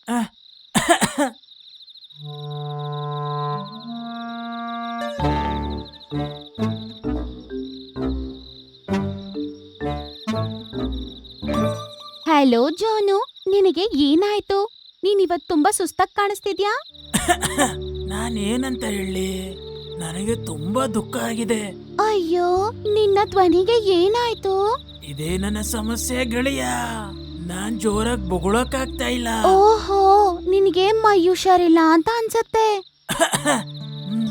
ಅಹ್. Hello zone, ನಿನಗೆ ಏನಾಯ್ತು? ನೀನಿವತ್ ತುಂಬಾ ಸುಸ್ತಾಗ್ ಕಾಣಿಸ್ತಿದ್ಯಾ? ನಾನೇನಂತ ಹೇಳಿ, ನನಗೆ ತುಂಬಾ ದುಃಖ ಆಗಿದೆ. ಅಯ್ಯೋ, ನಿನ್ನ ಧ್ವನಿಗೆ ಏನಾಯ್ತು? ಇದೇ ನನ್ನ ಸಮಸ್ಯೆ ಗೆಳೆಯ. ನಾನ್ ಜೋರಾಗಿ ಬೊಗಳಕ್ಕಾಗ್ತಾ ಇಲ್ಲ. ಓಹೋ, ನಿನಗೆ ಮೈ ಹುಷಾರಿಲ್ಲ ಅಂತ ಅನ್ಸತ್ತೆ. ಹ್ಮ್.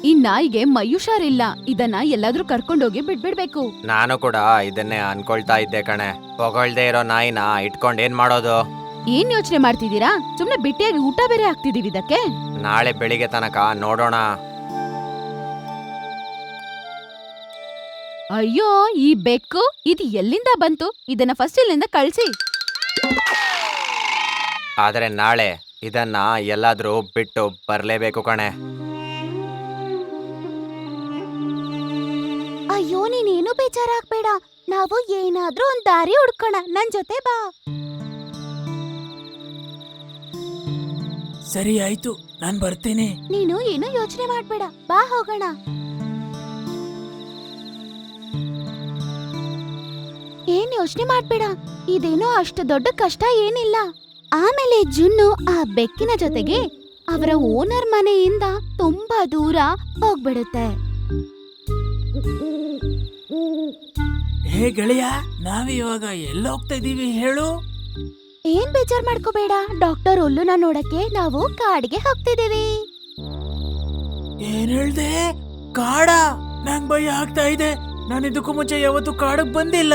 ಈ ನಾಯಿಗೆ ಮೈ ಹುಷಾರಿಲ್ಲ, ಇದನ್ನ ಎಲ್ಲಾದ್ರೂ ಕರ್ಕೊಂಡೋಗಿ ಬಿಡ್ಬಿಡ್ಬೇಕು. ನಾನು ಕೂಡ ಇದನ್ನೇ ಅನ್ಕೊಳ್ತಾ ಇದ್ದೆ ಕಣೆ. ಹೊಗಳ್ದೇ ಇರೋ ನಾಯಿನ ಇಟ್ಕೊಂಡ್ ಏನ್ ಮಾಡೋದು? ಏನ್ ಯೋಚನೆ ಮಾಡ್ತಿದ್ದೀರಾ? ಸುಮ್ನೆ ಬಿಟ್ಟಿಯಾಗಿ ಊಟ ಬೇರೆ ಹಾಕ್ತಿದೀವಿ ಇದಕ್ಕೆ. ನಾಳೆ ಬೆಳಿಗ್ಗೆ ತನಕ ನೋಡೋಣ. ಅಯ್ಯೋ, ಈ ಬೆಕ್ಕು ಇದು ಎಲ್ಲಿಂದ ಬಂತು? ಇದನ್ನ ಫಸ್ಟ್ ಇಲ್ಲಿಂದ ಕಳ್ಸಿ. ಆದ್ರೆ ನಾಳೆ ಇದನ್ನ ಎಲ್ಲಾದ್ರೂ ಬಿಟ್ಟು ಬರ್ಲೇಬೇಕು ಕಣೆ. ಅಯ್ಯೋ, ನೀನೇನು ಬೇಜಾರಾಗ್ಬೇಡ, ನಾವು ಏನಾದ್ರೂ ಒಂದ್ ದಾರಿ ಹುಡ್ಕೋಣ. ನನ್ ಜೊತೆ ಬಾ. ಸರಿ ಆಯ್ತು, ನಾನ್ ಬರ್ತೇನೆ. ನೀನು ಏನು ಯೋಚನೆ ಮಾಡ್ಬೇಡ, ಬಾ ಹೋಗೋಣ. ಏನ್ ಯೋಚನೆ ಮಾಡ್ಬೇಡ, ಇದೇನೋ ಅಷ್ಟು ದೊಡ್ಡ ಕಷ್ಟ ಏನಿಲ್ಲ. ಆಮೇಲೆ ಜುನ್ನು ಆ ಬೆಕ್ಕಿನ ಜೊತೆಗೆ ಅವರ ಓನರ್ ಮನೆಯಿಂದ ತುಂಬಾ ದೂರ ಹೋಗ್ಬಿಡುತ್ತೆ. ಹೇ ಗೆಳೆಯ, ನಾವಿವಾಗ ಎಲ್ಲ ಹೋಗ್ತಾ ಇದೀವಿ ಹೇಳು? ಏನ್ ಬೇಜಾರ್ ಮಾಡ್ಕೋಬೇಡ, ಡಾಕ್ಟರ್ ಹುಲ್ಲುನ ನೋಡಕ್ಕೆ ನಾವು ಕಾಡಿಗೆ ಹೋಗ್ತಿದೀವಿ. ಏನ್ ಹೇಳ್ದೆ? ಕಾಡ? ನಂಗ್ ಭಯ ಆಗ್ತಾ ಇದೆ. ನಾನು ಇದಕ್ಕೂ ಮುಂಚೆ ಯಾವತ್ತೂ ಕಾಡಕ್ ಬಂದಿಲ್ಲ.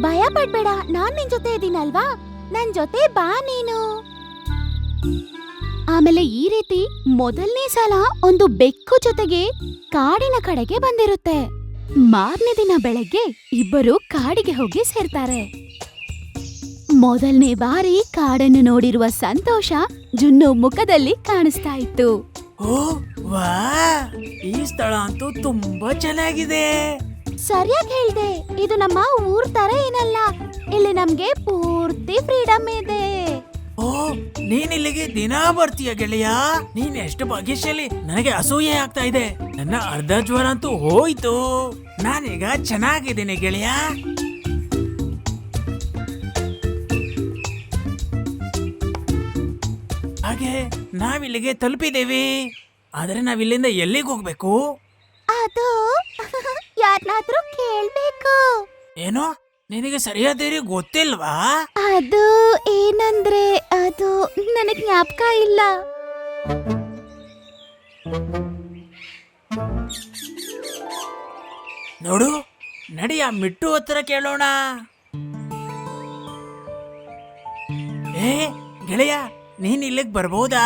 ಭಯ ಪಡ್ಬೇಡ, ನಾನ್ ನಿನ್ ಜೊತೆ ಇದೀನಲ್ವಾ, ನನ್ ಜೊತೆ ಬಾ ನೀನು. ಆಮೇಲೆ ಈ ರೀತಿ ಮೊದಲನೇ ಸಲ ಒಂದು ಬೆಕ್ಕು ಜೊತೆಗೆ ಕಾಡಿನ ಕಡೆಗೆ ಬಂದಿರುತ್ತೆ. ಮಾರನೇ ದಿನ ಬೆಳಗ್ಗೆ ಇಬ್ಬರು ಕಾಡಿಗೆ ಹೋಗಿ ಸೇರ್ತಾರೆ. ಮೊದಲನೇ ಬಾರಿ ಕಾಡನ್ನು ನೋಡಿರುವ ಸಂತೋಷ ಜುನ್ನು ಮುಖದಲ್ಲಿ ಕಾಣಿಸ್ತಾ ಇತ್ತು. ಓ ವಾ, ಈ ಸ್ಥಳ ಅಂತೂ ತುಂಬಾ ಚೆನ್ನಾಗಿದೆ. ಸರಿಯಾಗಿ ಹೇಳ್ದೆ, ಇದು ನಮ್ಮ ಊರ್ ತರ ಏನಲ್ಲ, ಇಲ್ಲಿ ನಮ್ಗೆ ಪೂರ್ತಿ ಫ್ರೀಡಮ್ ಇದೆ. ಓ, ನೀನ್ ಇಲ್ಲಿಗೆ ದಿನಾ ಬರ್ತೀಯ ಗೆಳೆಯ? ನೀನ್ ಎಷ್ಟು ಭಾಗ್ಯಶಾಲಿ. ನನಗೆ ಅಸೂಯೆ ಆಗ್ತಾ ಇದೆ. ನನ್ನ ಅರ್ಧ ಜ್ವರ ಅಂತೂ ಹೋಯ್ತು. ನಾನೀಗ ಚೆನ್ನಾಗಿದ್ದೀನಿ ಗೆಳೆಯ. ಹಾಗೆ ನಾವಿಲ್ಲಿಗೆ ತಲುಪಿದ್ದೇವೆ. ಆದ್ರೆ ನಾವಿಲ್ಲಿಂದ ಎಲ್ಲಿಗೆ ಹೋಗ್ಬೇಕು? ಅದು ಯಾರನ್ನಾದ್ರೂ ಕೇಳ್ಬೇಕು. ಏನೋ, ನಿನಗೆ ಸರಿಯಾದ ಗೊತ್ತಿಲ್ವಾ? ಅದು ಏನಂದ್ರೆ, ಅದು ನನಗ್ ಜ್ಞಾಪಕ ಇಲ್ಲ. ನೋಡು, ನಡಿ ಆ ಮಿಟ್ಟು ಹತ್ರ ಕೇಳೋಣ. ಏ ಗೆಳೆಯ, ನೀನ್ ಇಲ್ಲಿಗೆ ಬರ್ಬೋದಾ?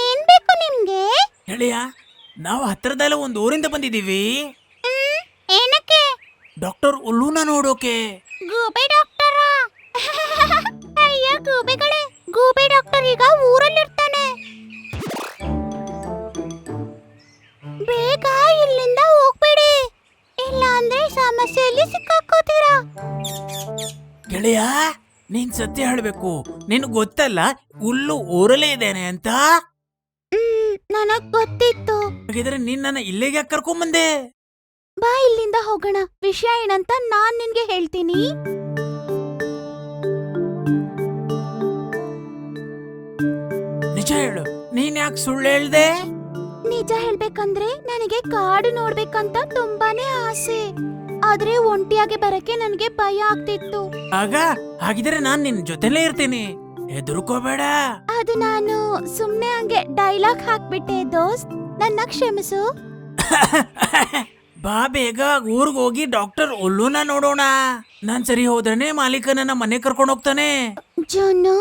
ಏನ್ ಬೇಕು ನಿಮ್ಗೆ? ಗೆಳೆಯ, ನಾವು ಹತ್ರದಲ್ಲೇ ಒಂದು ಊರಿಂದ ಬಂದಿದ್ದೀವಿ. ಏನಕ್ಕೆ? ಡಾಕ್ಟರ್ ಉಲ್ಲೂನ ನೋಡೋಕೆ. ಗೂಬೆ ಡಾಕ್ಟರ? ಅಯ್ಯೋ ಗೂಬೆಗಳೇ, ಗೂಬೆ ಡಾಕ್ಟರ್ ಈಗ ಊರಲ್ಲಿರ್ತಾನೆ. ಬೇಗ ಇಲ್ಲಿಂದ ಹೋಗ್ಬೇಡಿ, ಇಲ್ಲ ಅಂದ್ರೆ ಸಮಸ್ಯೆಯಲ್ಲಿ ಸಿಕ್ಕಾಕೋತೀರಾ. ಗೆಳೆಯ, ನೀನ್ ಸತ್ಯ ಹೇಳ್ಬೇಕು. ನಿನ್ ಗೊತ್ತಲ್ಲ ಹುಲ್ಲು ಊರಲ್ಲೇ ಇದ್ದೇನೆ ಅಂತ? ನನಗ್ ಗೊತ್ತಿತ್ತು. ಹಾಗಿದ್ರೆ ನೀನ್ ನನ್ನ ಇಲ್ಲಿಗೆ ಯಾಕೆ ಕರ್ಕೊಂಬಂದೆ? ಬಾ ಇಲ್ಲಿಂದ ಹೋಗೋಣ. ವಿಷಯ ಏನಂತ ನಾನ್ ನಿನ್ಗೆ ಹೇಳ್ತೀನಿ. ನಿಜ ಹೇಳು, ನೀನ್ ಯಾಕೆ ಸುಳ್ಳು ಹೇಳ್ದೆ? ನಿಜ ಹೇಳ್ಬೇಕಂದ್ರೆ ನನಗೆ ಕಾಡು ನೋಡ್ಬೇಕಂತ ತುಂಬಾನೇ ಆಸೆ, ಆದ್ರೆ ಒಂಟಿಯಾಗಿ ಬರಕ್ಕೆ ನನಗೆ ಭಯ ಆಗ್ತಿತ್ತು. ಹಾಗಿದ್ರೆ ನಾನ್ ನಿನ್ ಜೊತೆಲೇ ಇರ್ತೀನಿ, ಹೆದರ್ಕೋಬೇಡ. ಅದು ನಾನು ಸುಮ್ನೆ ಹಂಗೆ ಡೈಲಾಗ್ ಹಾಕ್ಬಿಟ್ಟೆ ದೋಸ್ತ್, ನನ್ನ ಕ್ಷಮಿಸು. ಬಾ ಬೇಗ ಊರ್ಗ್ ಹೋಗಿ ಡಾಕ್ಟರ್ ಉಲ್ಲೂನ ನೋಡೋಣ. ನಾನ್ ಸರಿ ಹೋದ್ರನೆ ಮಾಲೀಕ ನನ್ನ ಮನೆ ಕರ್ಕೊಂಡು ಹೋಗ್ತಾನೆ. ಜೋನು,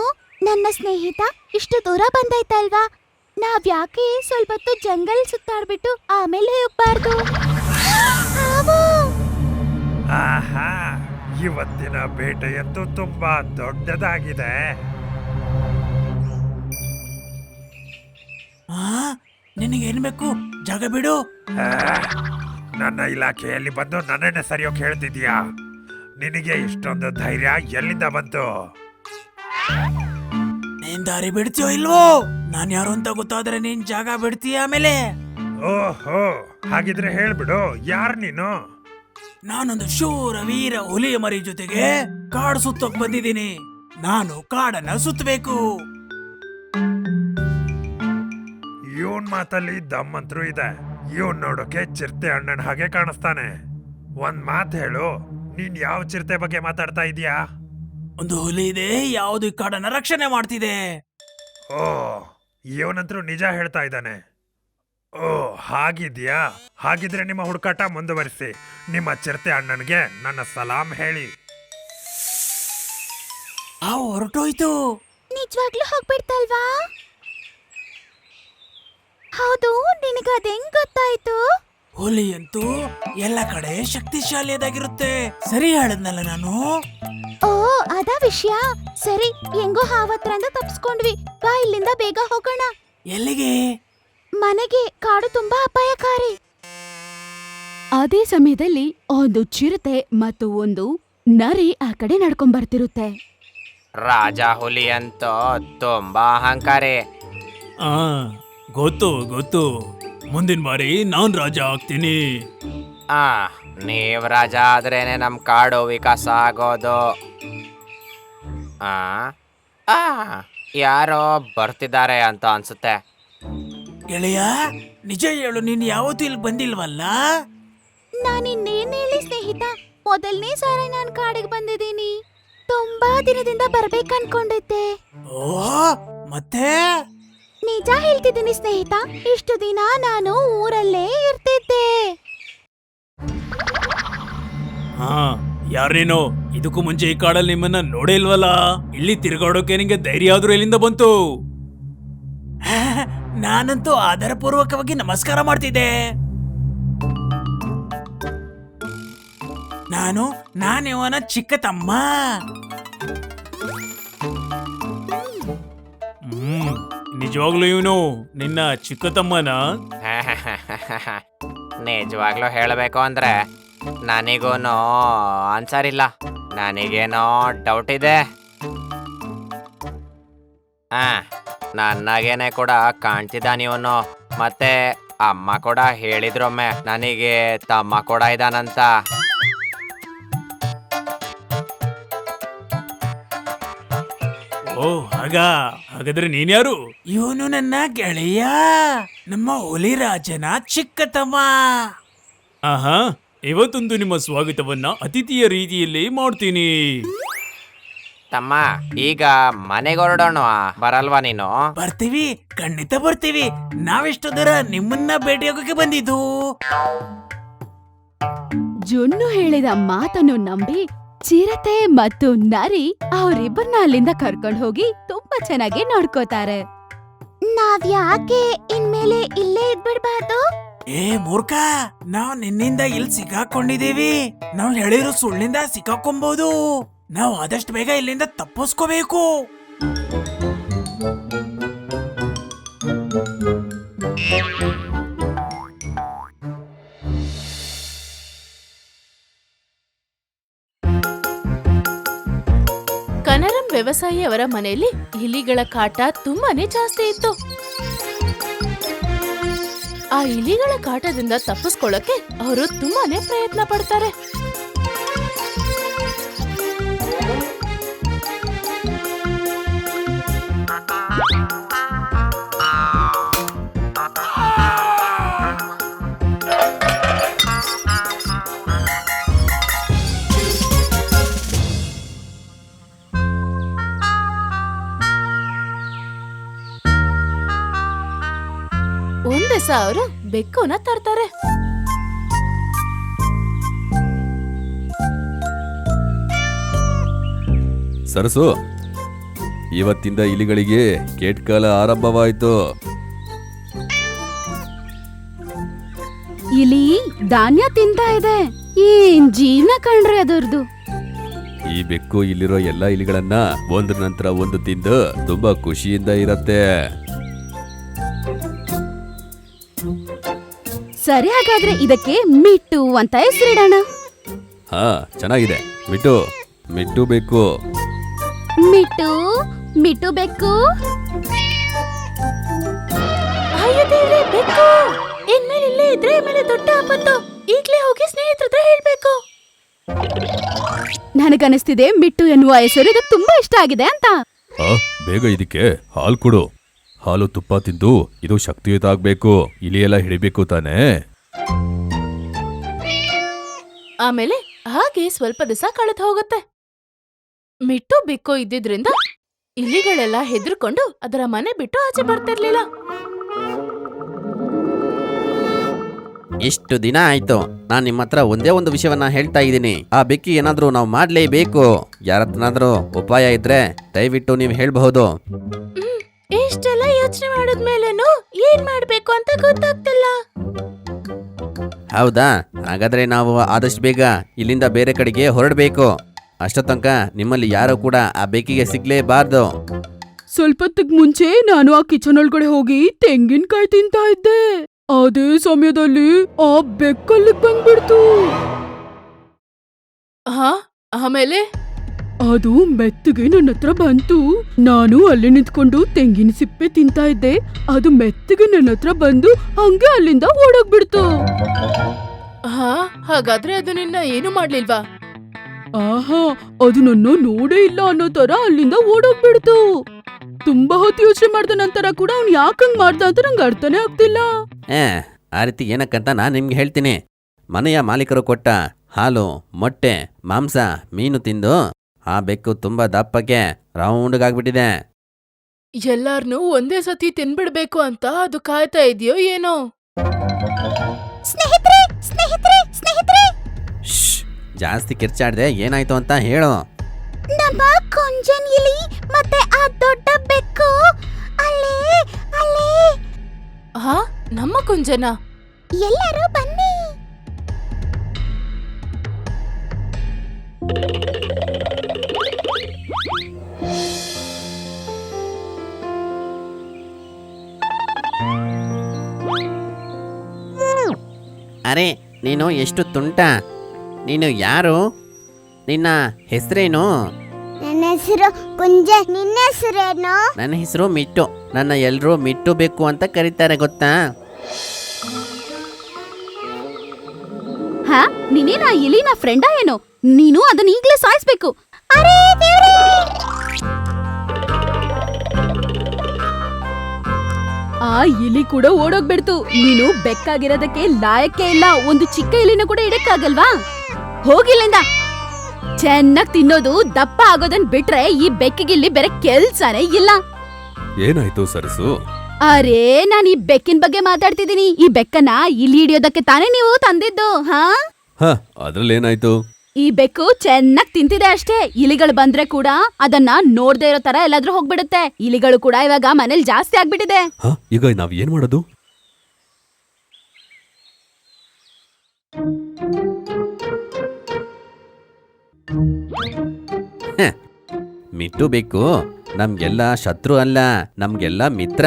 ನನ್ನ ಸ್ನೇಹಿತ ಇಷ್ಟು ದೂರ ಬಂದೈತಲ್ವಾ, ನಾವ್ ಯಾಕೆ ಸ್ವಲ್ಪ ಹೊತ್ತು ಜಂಗಲ್ ಸುತ್ತಾಡ್ಬಿಟ್ಟು ಆಮೇಲೆ ಹೋಗ್ಬಾರ್ದು? ಆಹಾ, ಇವತ್ತಿನ ಬೇಟೆಯಂತೂ ತುಂಬಾ ದೊಡ್ಡದಾಗಿದೆ. ನಿನಗೇನ್ ಬೇಕು? ಜಾಗ ಬಿಡು. ನನ್ನ ಇಲಾಖೆಯಲ್ಲಿ ಬಂದು ನನ್ನನ್ನೇ ಸರಿಯೋಕ್ ಹೇಳ್ತಿದ್ಯಾ? ನಿನಗೆ ಇಷ್ಟೊಂದು ಧೈರ್ಯ ಎಲ್ಲಿಂದ ಬಂತು? ನೀನ್ ದಾರಿ ಬಿಡ್ತೀಯೋ ಇಲ್ವೋ? ನಾನ್ ಯಾರು ಅಂತ ಗೊತ್ತಾದ್ರೆ ನೀನ್ ಜಾಗ ಬಿಡ್ತೀಯ ಆಮೇಲೆ? ಓಹೋ, ಹಾಗಿದ್ರೆ ಹೇಳ್ಬಿಡು, ಯಾರ್ ನೀನು? ನಾನೊಂದು ಶೂರ ವೀರ ಹುಲಿಯ ಮರಿ ಜೊತೆಗೆ ಕಾಡು ಸುತ್ತೋಕ್ ಬಂದಿದ್ದೀನಿ. ನಾನು ಕಾಡನ್ನ ಸುತ್ತಬೇಕು. ಇವನ್ ಮಾತಲ್ಲಿ ದಮ್ಮಂತ್ರು ಇದೆ. ಇವನ್ ನೋಡೋಕೆ ಚಿರತೆ ಅಣ್ಣನ ಹಾಗೆ ಕಾಣಿಸ್ತಾನೆ. ಒಂದ್ ಮಾತ್ ಹೇಳು, ನೀನ್ ಯಾವ ಚಿರತೆ ಬಗ್ಗೆ ಮಾತಾಡ್ತಾ ಇದೀಯಾ? ಒಂದು ಹುಲಿ ಇದೆ, ಯಾವ್ದು ಈ ಕಾಡನ್ನ ರಕ್ಷಣೆ ಮಾಡ್ತಿದೆ. ಓ, ಇವನಂತರೂ ನಿಜ ಹೇಳ್ತಾ ಇದ್ದಾನೆ. ಓ, ಹಾಗಿದ್ಯಾ? ಹಾಗಿದ್ರೆ ನಿಮ್ಮ ಹುಡುಕಾಟ ಮುಂದುವರಿಸಿ. ನಿಮ್ಮ ಚಿರತೆ ಅಣ್ಣನಿಗೆ ನನ್ನ ಸಲಾಂ ಹೇಳಿ. ಆ ಹೊರಟೋಯ್ತು. ನಿಜವಾಗ್ಲೂ ಹೋಗ್ಬಿಡ್ತಲ್ವಾ? ಹೌದು, ನಿನಗದ್ ಹೆಂಗ್ ಗೊತ್ತಾಯ್ತು? ಹುಲಿ ಅಂತೂ ಎಲ್ಲ ಕಡೆ ಶಕ್ತಿಶಾಲಿಯಾಗಿರುತ್ತೆ. ಸರಿ ಹೇಳದ್ನಲ್ಲ ನಾನು. ಓ, ಅದ ವಿಷಯ. ಸರಿ, ಹೆಂಗೋ ಹಾವತ್ರಂದ ತಪ್ಸ್ಕೊಂಡ್ವಿ. ಬಾ, ಇಲ್ಲಿಂದ ಬೇಗ ಹೋಗೋಣ. ಎಲ್ಲಿಗೆ? ಮನೆಗೆ. ಕಾಡು ತುಂಬಾ ಅಪಾಯಕಾರಿ. ಅದೇ ಸಮಯದಲ್ಲಿ ಒಂದು ಚಿರತೆ ಮತ್ತು ಒಂದು ನರಿ ಆ ಕಡೆ ನಡ್ಕೊಂಡ್ ಬರ್ತಿರುತ್ತೆ. ರಾಜ ಹುಲಿ ಅಂತೂ ತುಂಬಾ ಅಹಂಕಾರಿ. ಆ ಗೊತ್ತು ಗೊತ್ತು. ಮುಂದಿನ ಬಾರಿ ನಾನ್ ರಾಜ ಆಗ್ತೀನಿ. ಆ ನೀವ್ ರಾಜ ಆದ್ರೇನೆ ನಮ್ ಕಾಡು ವಿಕಾಸ ಆಗೋದು. ಆ ಆ ಯಾರೋ ಬರ್ತಿದ್ದಾರೆ ಅಂತ ಅನ್ಸುತ್ತೆ. ಗೆಳೆಯ, ನಿಜ ಹೇಳು, ನೀನ್ ಯಾವತ್ತೂ ಇಲ್ಲಿ ಬಂದಿಲ್ವಲ್ಲ? ನಾನಿನ್ನೇನ್ ಹೇಳಿ ಸ್ನೇಹಿತ, ಮೊದಲನೇ ಸಾರಿ ನಾನ್ ಕಾಡಿಗೆ ಬಂದಿದ್ದೀನಿ. ತುಂಬಾ ದಿನದಿಂದ ಬರ್ಬೇಕನ್ಕೊಂಡಿದ್ದೆ. ಓ, ಮತ್ತೆ? ನಿಜ ಹೇಳ್ತಿದ್ದೀನಿ ಸ್ನೇಹಿತ, ಇಷ್ಟು ದಿನ ನಾನು ಊರಲ್ಲೇ ಇರ್ತಿದ್ದೆ. ಹಾ, ಯಾರೇನೋ ಇದಕ್ಕೂ ಮುಂಚೆ ಈ ಕಾಡಲ್ಲಿ ನಿಮ್ಮನ್ನ ನೋಡೇ ಇಲ್ವಲ್ಲ? ಇಲ್ಲಿ ತಿರ್ಗಾಡೋಕೆ ನಿಂಗೆ ಧೈರ್ಯ ಆದ್ರೂ ಎಲ್ಲಿಂದ ಬಂತು? ನಾನಂತೂ ಆಧಾರಪೂರ್ವಕವಾಗಿ ನಮಸ್ಕಾರ ಮಾಡ್ತಿದ್ದೆ. ನಾನಿವನ ಚಿಕ್ಕ ತಮ್ಮ. ನಿಜವಾಗ್ಲೂ ಇವನು ನಿನ್ನ ಚಿಕ್ಕ ತಮ್ಮನ? ನಿಜವಾಗ್ಲೂ ಹೇಳಬೇಕು ಅಂದ್ರೆ ನನಗೂನು ಆನ್ಸರ್ ಇಲ್ಲ. ನನಗೇನೋ ಡೌಟ್ ಇದೆ. ನನಗೇನೆ ಕೂಡ ಕಾಣ್ತಿದ್ದಾನಿವನು. ಮತ್ತೆ ಅಮ್ಮ ಕೂಡ ಹೇಳಿದ್ರೊಮ್ಮೆ ನನಗೆ ತಮ್ಮ ಕೂಡ ಇದಾನಂತ. ಓ, ಹಾಗಾದ್ರೆ ನೀನ್ಯಾರು? ಇವನು ನನ್ನ ಗೆಳೆಯ, ನಮ್ಮ ಹುಲಿ ರಾಜನ ಚಿಕ್ಕ ತಮ್ಮ. ಆಹಾ, ಇವತ್ತೊಂದು ನಿಮ್ಮ ಸ್ವಾಗತವನ್ನ ಅತಿಥಿಯ ರೀತಿಯಲ್ಲಿ ಮಾಡ್ತೀನಿ. ತಮ್ಮ, ಈಗ ಮನೆಗೆ ಹೊರಡೋಣ, ಬರಲ್ವಾ ನೀನು? ಬರ್ತೀವಿ, ಖಂಡಿತ ಬರ್ತೀವಿ. ನಾವೆಷ್ಟು ದೂರ ನಿಮ್ಮನ್ನ ಭೇಟಿಯಾಗೋಕೆ ಬಂದಿದ್ದು. ಜೊನ್ನು ಹೇಳಿದ ಮಾತನ್ನು ನಂಬಿ ಚಿರತೆ ಮತ್ತು ನರಿ ಅವರಿಬ್ಬರನ್ನ ಅಲ್ಲಿಂದ ಕರ್ಕೊಂಡು ಹೋಗಿ ತುಂಬಾ ಚೆನ್ನಾಗಿ ನೋಡ್ಕೋತಾರೆ. ನಾವ್ಯಾಕೆ ಇನ್ಮೇಲೆ ಇಲ್ಲೇ ಇದ್ಬಿಡ್ಬಾರ್ದು? ಏ ಮೂರ್ಖ, ನಾವ್ ನಿನ್ನಿಂದ ಇಲ್ಲಿ ಸಿಕ್ಕಾಕೊಂಡಿದೀವಿ. ನಾವ್ ಹೇಳಿರೋ ಸುಳ್ಳಿಂದ ಸಿಕ್ಕಾಕೊಂಬಹುದು. ನಾವು ಆದಷ್ಟು ಬೇಗ ಇಲ್ಲಿಂದ ತಪ್ಪಿಸ್ಕೋಬೇಕು. ಕನರಂ ವ್ಯವಸಾಯಿ ಅವರ ಮನೆಯಲ್ಲಿ ಇಲಿಗಳ ಕಾಟ ತುಂಬಾನೇ ಜಾಸ್ತಿ ಇತ್ತು. ಆ ಇಲಿಗಳ ಕಾಟದಿಂದ ತಪ್ಪಿಸ್ಕೊಳ್ಳಕ್ಕೆ ಅವರು ತುಂಬಾನೇ ಪ್ರಯತ್ನ ಪಡ್ತಾರೆ. ಒಂದಿವಸ ಅವರು ಬೆಕ್ಕುನ ತರ್ತಾರೆ. ಸರಸು, ಇವತ್ತಿಂದ ಇಲಿಗಳಿಗೆ ಕೇಟ್ಕಾಲ ಆರಂಭವಾಯಿತು. ಇಲಿ ಧಾನ್ಯ ತಿಂತಾ ಇದೆ. ಏನ್ ಜೀವನ ಕಂಡ್ರೆ ಅದರದು. ಈ ಬೆಕ್ಕು ಇಲ್ಲಿರೋ ಎಲ್ಲಾ ಇಲಿಗಳನ್ನ ಒಂದ್ರ ನಂತರ ಒಂದು ತಿಂದು ತುಂಬಾ ಖುಷಿಯಿಂದ ಇರತ್ತೆ. ಸರಿ, ಹಾಗಾದ್ರೆ ಇದಕ್ಕೆ ಮಿಟ್ಟು ಅಂತ ಹೆಸರಿಡೋಣ. ಹಾ ಚೆನ್ನಾಗಿದೆ. ಮಿಟ್ಟು ಮಿಟ್ಟು ಬೇಕು. ಮಿಟ್ಟು ಮಿಟ್ಟು ಬೆಕ್ಕು. ಅಯ್ಯೋ ದೇವ್ರೇ, ಬೆಕ್ಕು ಇನ್ಮೇಲೆ ಇಲ್ಲೇ ಇದ್ರೆ ಮೇಲೆ ದೊಡ್ಡ ಆಪತ್ತು. ಈಗ್ಲೇ ಹೋಗಿ ಸ್ನೇಹಿತರ ಹತ್ರ ಹೇಳ್ಬೇಕು. ನನಗನಿಸ್ತಿದೆ ಮಿಟ್ಟು ಎನ್ನುವ ಹೆಸರು ಇದು ತುಂಬಾ ಇಷ್ಟ ಆಗಿದೆ ಅಂತ. ಬೇಗ ಇದಕ್ಕೆ ಹಾಲು ಕೊಡು. ಹಾಲು ತುಪ್ಪ ತಿಂದು ಇದು ಶಕ್ತಿಯುತ ಆಗ್ಬೇಕು. ಇಲಿ ಎಲ್ಲ ಹಿಡಿಬೇಕು ತಾನೇ. ಆಮೇಲೆ ಹಾಗೆ ಸ್ವಲ್ಪ ದಿವಸ ಕಳೆದು ಹೋಗುತ್ತೆ. ಮಿಟ್ಟು ಬೆಕ್ಕು ಇದ್ದಿದ್ರಿಂದ ಇಲಿಗಳೆಲ್ಲ ಹೆದರ್ಕೊಂಡು ಅದರ ಮನೆ ಬಿಟ್ಟು ಆಚೆ ಬರ್ತಿರ್ಲಿಲ್ಲ. ಇಷ್ಟು ದಿನ ಆಯ್ತು ನಾನ್ ನಿಮ್ಮ ಹತ್ರ ಒಂದೇ ಒಂದು ವಿಷಯವನ್ನ ಹೇಳ್ತಾ ಇದ್ದೀನಿ. ಆ ಬೆಕ್ಕಿ ಏನಾದ್ರೂ ನಾವು ಮಾಡ್ಲೇಬೇಕು. ಯಾರತ್ರನಾದ್ರೂ ಉಪಾಯ ಇದ್ರೆ ದಯವಿಟ್ಟು ನೀವು ಹೇಳ್ಬಹುದು. ಇಷ್ಟೆಲ್ಲ ಯೋಚನೆ ಮಾಡಿದ್ಮೇಲೇನು ಏನ್ ಮಾಡ್ಬೇಕು ಅಂತ ಗೊತ್ತಾಗ್ತಿಲ್ಲ. ಹೌದಾ, ಹಾಗಾದ್ರೆ ನಾವು ಆದಷ್ಟು ಬೇಗ ಇಲ್ಲಿಂದ ಬೇರೆ ಕಡೆಗೆ ಹೊರಡಬೇಕು. ಅಷ್ಟೋ ತನಕ ನಿಮ್ಮಲ್ಲಿ ಯಾರು ಕೂಡ ಆ ಬೆಕ್ಕಿಗೆ ಸಿಗ್ಲೇಬಾರ್ದು. ಸ್ವಲ್ಪತ್ತಿಗೆ ಮುಂಚೆ ನಾನು ಆ ಕಿಚನ್ ಒಳಗಡೆ ಹೋಗಿ ತೆಂಗಿನಕಾಯಿ ತಿಂತಾ ಇದ್ದೆ. ಅದೇ ಸಮಯದಲ್ಲಿ ಆ ಬೆಕ್ಕಲ್ಲಿಗೆ ಬಂದ್ಬಿಡ್ತು. ಹಾ, ಆಮೇಲೆ ಅದು ಮೆತ್ತಗೆ ನನ್ನ ಹತ್ರ ಬಂತು. ನಾನು ಅಲ್ಲಿ ನಿಂತ್ಕೊಂಡು ತೆಂಗಿನ ಸಿಪ್ಪೆ ತಿಂತಾ ಇದ್ದೆ. ಅದು ಮೆತ್ತಗೆ ನನ್ನ ಹತ್ರ ಬಂದು ಹಂಗೆ ಅಲ್ಲಿಂದ ಓಡೋಗ್ಬಿಡ್ತು. ಹಾ, ಹಾಗಾದ್ರೆ ಅದು ನಿನ್ನ ಏನು ಮಾಡ್ಲಿಲ್ವಾ? ಆಹಾ, ಅದು ನನ್ನ ನೋಡೇ ಇಲ್ಲ ಅನ್ನೋ ತರ ಅಲ್ಲಿಂದ ಓಡೋಗ್ಬಿಡ್ತು. ತುಂಬಾ ಹೊತ್ತು ಯೋಚನೆ ಮಾಡಿದ ನಂತರ ಕೂಡ ಅವ್ನು ಯಾಕಂಗ್ ಮಾಡ್ದ ಅಂತ ನಂಗೆ ಅರ್ಥನೇ ಆಗ್ತಿಲ್ಲ. ಆ ರೀತಿ ಏನಕ್ಕಂತ ನಾನು ನಿಮ್ಗೆ ಹೇಳ್ತೀನಿ. ಮನೆಯ ಮಾಲೀಕರು ಕೊಟ್ಟ ಹಾಲು, ಮೊಟ್ಟೆ, ಮಾಂಸ, ಮೀನು ತಿಂದು ಆ ಬೆಕ್ಕು ತುಂಬಾ ದಪ್ಪಕ್ಕೆ ರೌಂಡ್ಗಾಗ್ಬಿಟ್ಟಿದೆ. ಎಲ್ಲಾರ್ನೂ ಒಂದೇ ಸತಿ ತಿನ್ಬಿಡ್ಬೇಕು ಅಂತ ಅದು ಕಾಯ್ತಾ ಇದೆಯೋ ಏನೋ. ಸ್ನೇಹಿತರೆ, ಸ್ನೇಹಿತರೆ, ಸ್ನೇಹಿತರೆ, ಶ್ಶ್, ಜಾಸ್ತಿ ಕಿರ್ಚಾಡ್ದೆ ಏನಾಯ್ತು ಅಂತ ಹೇಳು. ನಮ್ಮ ಕೊಂಜನ್ ಇಲಿ ಮತ್ತೆ ಆ ದೊಡ್ಡ ಬೆಕ್ಕು ಅಲ್ಲೇ ಅಲ್ಲೇ. ಹಾ, ನಮ್ಮ ಕುಂಜನ. ಎಲ್ಲರೂ ಬನ್ನಿ. ಅರೆ, ನೀನು ಎಷ್ಟು ತುಂಟ. ನೀನು ಯಾರು? ನಿನ್ನ ಹೆಸರೇನು? ನನ್ನ ಹೆಸರು ಕುಂಜ. ನಿನ್ನ ಹೆಸರೇನು? ನನ್ನ ಹೆಸರು ಮಿಟ್ಟು. ನನ್ನ ಎಲ್ರೂ ಮಿಟ್ಟು ಬೇಕು ಅಂತ ಕರೀತಾರೆ, ಗೊತ್ತಾ? ಹಾ, ನೀನೇನಾ ಇಲಿನ ಫ್ರೆಂಡಾ ಏನೋ? ನೀನು ಅದನ್ನ ಈಗ್ಲೇ ಸಾಯಿಸ್ಬೇಕು. ಅರೇ ದೇವ್ರೇ! ಆ ಇಲಿ ಕೂಡ ಓಡೋಗ್ಬಿಡ್ತು. ನೀನು ಬೆಕ್ಕಾಗಿರೋದಕ್ಕೆ ಲಾಯಕ್ಕೆ ಇಲ್ಲ. ಒಂದು ಚಿಕ್ಕ ಇಲಿನ ಕೂಡ ಇಡಕ್ಕಾಗಲ್ವಾ? ಹೋಗಿಲ್ಲಿಂದ. ಚೆನ್ನಾಗ್ ತಿನ್ನೋದು, ದಪ್ಪ ಆಗೋದನ್ ಬಿಟ್ರೆ ಈ ಬೆಕ್ಕಿಗಿಲ್ಲಿ ಬೇರೆ ಕೆಲ್ಸನೇ ಇಲ್ಲ. ಏನಾಯ್ತು ಸರಸು? ಅರೇ, ನಾನ್ ಈ ಬೆಕ್ಕಿನ ಬಗ್ಗೆ ಮಾತಾಡ್ತಿದ್ದೀನಿ. ಈ ಬೆಕ್ಕನ್ನ ಇಲ್ಲಿ ಹಿಡಿಯೋದಕ್ಕೆ ತಾನೇ ನೀವು ತಂದಿದ್ದು? ಹಾ, ಅದ್ರಲ್ಲೇನಾಯ್ತು? ಈ ಬೆಕ್ಕು ಚೆನ್ನಾಗ್ ತಿಂತಿದೆ ಅಷ್ಟೇ. ಇಲಿಗಳು ಬಂದ್ರೆ ಕೂಡ ಅದನ್ನ ನೋಡ್ದೇ ಇರೋ ತರ ಎಲ್ಲಾದ್ರೂ ಹೋಗ್ಬಿಡುತ್ತೆ. ಇಲಿಗಳು ಕೂಡ ಇವಾಗ ಮನೇಲಿ ಜಾಸ್ತಿ ಆಗ್ಬಿಟ್ಟಿದೆ. ಈಗ ನಾವ್ ಏನ್ ಮಾಡೋದು? ಮಿಟ್ಟು ಬೇಕು ನಮ್ಗೆಲ್ಲ ಶತ್ರು ಅಲ್ಲ, ನಮ್ಗೆಲ್ಲ ಮಿತ್ರ.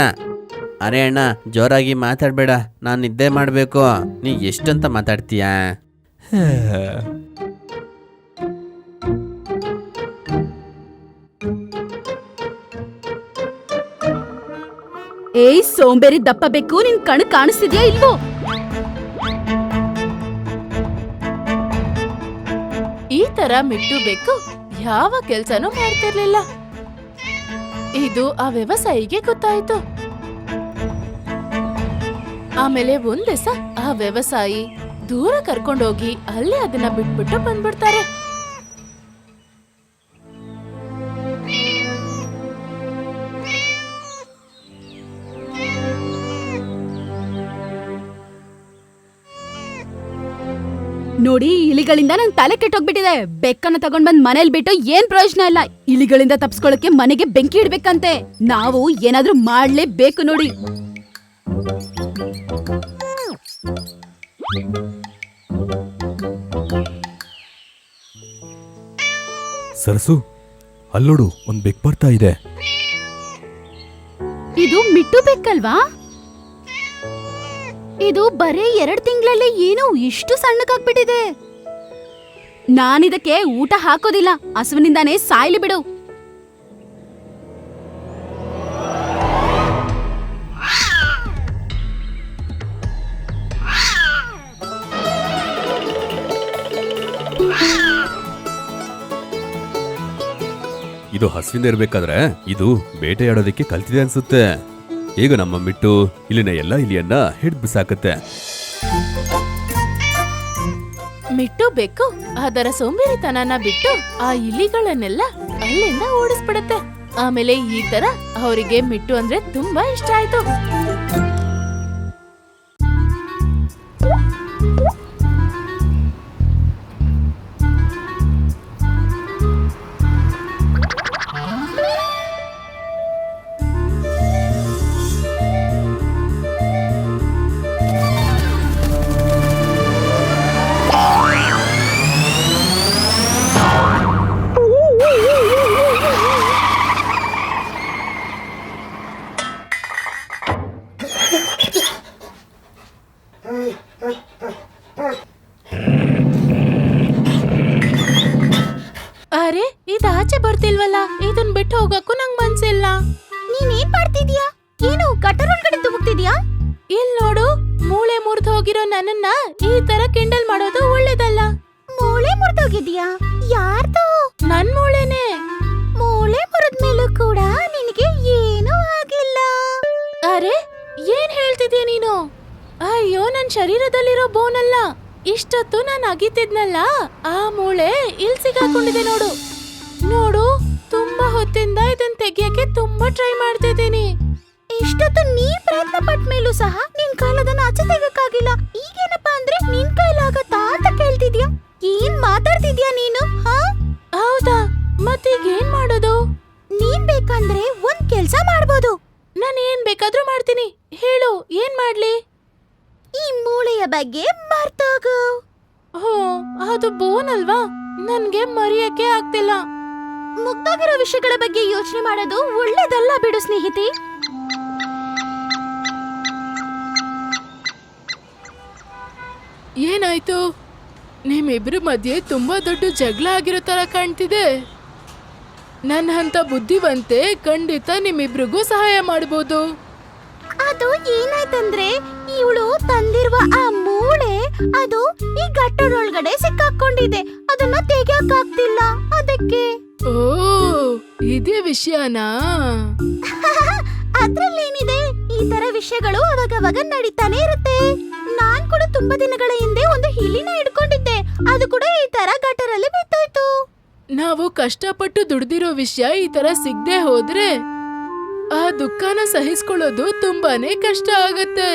ಅರೆ ಅಣ್ಣ, ಜೋರಾಗಿ ಮಾತಾಡ್ಬೇಡ, ನಾನು ನಿದ್ದೆ ಮಾಡ್ಬೇಕು. ನೀ ಎಷ್ಟಂತ ಮಾತಾಡ್ತೀಯಾ? ಏಯ್ ಸೋಂಬೇರಿ ದಪ್ಪ ಬೆಕ್ಕು, ನಿನ್ ಕಣ್ ಕಾಣಿಸ್ತಿದ್ಯಾ ಇಲ್ವೋ? ಈ ತರ ಮಿಟ್ಟು ಬೆಕ್ಕು ಯಾವ ಕೆಲ್ಸನೂ ಮಾಡ್ತಿರ್ಲಿಲ್ಲ. ಇದು ಆ ವ್ಯವಸಾಯಿಗೆ ಗೊತ್ತಾಯ್ತು. ಆಮೇಲೆ ಒಂದ್ ದಿವಸ ಆ ವ್ಯವಸಾಯಿ ದೂರ ಕರ್ಕೊಂಡೋಗಿ ಅಲ್ಲೇ ಅದನ್ನ ಬಿಟ್ಬಿಟ್ಟು ಬಂದ್ಬಿಡ್ತಾರೆ. ನೋಡಿ, ಇಲಿಗಳಿಂದ ನನ್ ತಲೆ ಕೆಟ್ಟೋಗ್ಬಿಟ್ಟಿದೆ. ಬೆಕ್ಕನ್ನ ತಗೊಂಡ್ ಬಂದ್ ಮನೇಲಿ ಬಿಟ್ಟು ಏನ್ ಪ್ರಯೋಜನ ಇಲ್ಲ. ಇಲಿಗಳಿಂದ ತಪ್ಸ್ಕೊಳಕ್ಕೆ ಮನೆಗೆ ಬೆಂಕಿ ಇಡ್ಬೇಕಂತೆ. ನಾವು ಏನಾದ್ರೂ ಮಾಡ್ಲೇಬೇಕು ನೋಡಿ. ಸರಸು, ಅಲ್ಲೋಡು, ಒಂದ್ ಬೆಕ್ ಬರ್ತಾ ಇದೆ. ಇದು ಮಿಟ್ಟು ಬೆಕ್ಕಲ್ವಾ? ಇದು ಬರೀ 2 ತಿಂಗಳಲ್ಲಿ ಏನು ಇಷ್ಟು ಸಣ್ಣಗಾಗ್ಬಿಟ್ಟಿದೆ. ನಾನಿದಕ್ಕೆ ಊಟ ಹಾಕೋದಿಲ್ಲ, ಹಸುವಿನಿಂದಾನೇ ಸಾಯ್ಲಿ ಬಿಡು. ಇದು ಹಸುವಿಂದ ಇರ್ಬೇಕಾದ್ರೆ ಇದು ಬೇಟೆಯಾಡೋದಕ್ಕೆ ಕಲ್ತಿದೆ ಅನ್ಸುತ್ತೆ. ಈಗ ನಮ್ಮ ಮಿಟ್ಟು ಇಲ್ಲಿನ ಎಲ್ಲ ಇಲಿಯನ್ನ ಹಿಡ್ದು ಬಿಸಾಕತ್ತೆ. ಮಿಟ್ಟು ಬೆಕ್ಕು ಅದರ ಸೋಂಬೇರಿತನನ ಬಿಟ್ಟು ಆ ಇಲಿಗಳನ್ನೆಲ್ಲ ಅಲ್ಲಿಂದ ಓಡಿಸ್ಬಿಡತ್ತೆ. ಆಮೇಲೆ ಈ ತರ ಅವರಿಗೆ ಮಿಟ್ಟು ಅಂದ್ರೆ ತುಂಬಾ ಇಷ್ಟ ಆಯ್ತು. ಅರೆ ಇದಾಚೆ ಬರ್ತಿಲ್ವಲ್ಲ, ಇದನ್ ಬಿಟ್ಟು ಹೋಗಕ್ಕೂ ನಂಗ್ ಮನ್ಸಿಲ್ಲ. ನೀನೇನ್ ಮಾಡ್ತಿದ್ಯಾ? ಏನು ಗಟ್ಟರ್ ಒಳಗಡೆ ತುಮುಕ್ತಿದ್ಯಾ? ಇಲ್ ನೋಡು, ಮೂಳೆ ಮುರಿದು ಹೋಗಿರೋ ನನ್ನನ್ನ ಈ ತರ ಕಿಂಡಲ್ ಮಾಡೋದು ಒಳ್ಳೇದಲ್ಲ. ಮೂಳೆ ಮುರಿದೋಗಿದ್ಯಾ? ಯಾರ್ದು? ನನ್ ಮೂಳೆನೆ. ಮೂಳೆ ಮುರಿದ್ಮೇಲೂ ಕೂಡ ನಿನಗೆ ಏನೂ ಆಗಿಲ್ಲ. ಅರೆ ಏನ್ ಹೇಳ್ತಿದ್ಯಾ ನೀನು? ಅಯ್ಯೋ, ನನ್ ಶರೀರದಲ್ಲಿರೋ ಬೋನ್ ಅಲ್ಲ, ಇಷ್ಟೊತ್ತು ನಾನ್ ಅಗಿತಿದ್ನಲ್ಲ ಆ ಮೂಳೆ ಇಲ್ ಸಿಗಾಕೊಂಡಿದೆ ನೋಡು. ನೋಡು, ತುಂಬಾ ಹೊತ್ತಿಂದ ಇದನ್ ತೆಗಿಯಕ್ಕೆ ತುಂಬಾ ಟ್ರೈ ಮಾಡ್ತಿದ್ದೀನಿ. ಇಷ್ಟೊತ್ತು ನೀನ್ ಪ್ರಯತ್ನ ಪಟ್ಟ ಮೇಲೂ ಸಹ ನಿನ್ ಕೈಲದನ್ನ ಆಚೆ ತೆಗಕ್ಕಾಗಿಲ್ಲ. ಈಗೇನಪ್ಪಾ ಅಂದ್ರೆ ನಿನ್ ಕೈಲಾಗತ್ತಾ ಅಂತ ಕೇಳ್ತಿದ್ಯಾ? ಏನ್ ಮಾತಾಡ್ತಿದ್ಯಾ ನೀನು? ಹೌದಾ? ಮತ್ತೀಗ ಏನ್ ಮಾಡೋದು? ನೀನ್ ಬೇಕಂದ್ರೆ ಒಂದ್ ಕೆಲ್ಸ ಮಾಡ್ಬೋದು. ನಾನ್ ಏನ್ ಬೇಕಾದ್ರೂ ಮಾಡ್ತೀನಿ, ಹೇಳು, ಏನ್ ಮಾಡ್ಲಿ? ಈ ಮೂಳೆಯ ಬಗ್ಗೆ ಮರ್ತೋಗು. ಹೋ, ಅದು ಬೋನ್ ಅಲ್ವಾ, ನನ್ಗೆ ಮರೆಯಕ್ಕೆ ಆಗ್ತಿಲ್ಲ. ಮುಗ್ದೋಗಿರೋ ವಿಷಯಗಳ ಬಗ್ಗೆ ಯೋಚನೆ ಮಾಡೋದು ಒಳ್ಳೇದಲ್ಲ ಬಿಡು ಸ್ನೇಹಿತಿ. ಏನಾಯ್ತು? ನಿಮ್ಮಿಬ್ರ ಮಧ್ಯೆ ತುಂಬಾ ದೊಡ್ಡ ಜಗಳ ಆಗಿರೋ ತರ ಕಾಣ್ತಿದೆ. ನನ್ನ ಹಂತ ಬುದ್ಧಿವಂತೆ ಖಂಡಿತ ನಿಮ್ಮಿಬ್ರಿಗೂ ಸಹಾಯ ಮಾಡ್ಬೋದು. ಅದು ಏನಾಯ್ತಂದ್ರೆ, ಇವಳು ತಂದಿರುವ ಆ ಮೂಳೆ ಅದು ಈ ಗಟ್ಟರೊಳಗಡೆ ಸಿಕ್ಕಾಕೊಂಡಿದೆ. ಅದನ್ನ ತೆಗಿಯಕ್ಕಾಗ್ತಿಲ್ಲ, ಅದಕ್ಕೆ. ಓ, ಇದೇ ವಿಷಯನಾ? ಅದ್ರಲ್ಲೇನಿದೆ, ಈ ತರ ವಿಷಯಗಳು ಅವಾಗವಾಗ ನಡೀತಾನೆ ಇರುತ್ತೆ. ನಾನ್ ಕೂಡ ತುಂಬಾ ದಿನಗಳ ಹಿಂದೆ ಒಂದು ಇಲಿನ ಹಿಡ್ಕೊಂಡಿದ್ದೆ, ಅದು ಕೂಡ ಈ ತರ ಗಟ್ಟರಲ್ಲಿ ಬಿತ್ತೋಯ್ತು. ನಾವು ಕಷ್ಟಪಟ್ಟು ದುಡ್ದಿರೋ ವಿಷಯ ಈ ತರ ಸಿಗದೆ ಹೋದ್ರೆ ಆ ದುಃಖನ ಸಹಿಸ್ಕೊಳ್ಳೋದು ತುಂಬಾನೇ ಕಷ್ಟ ಆಗತ್ತೆ.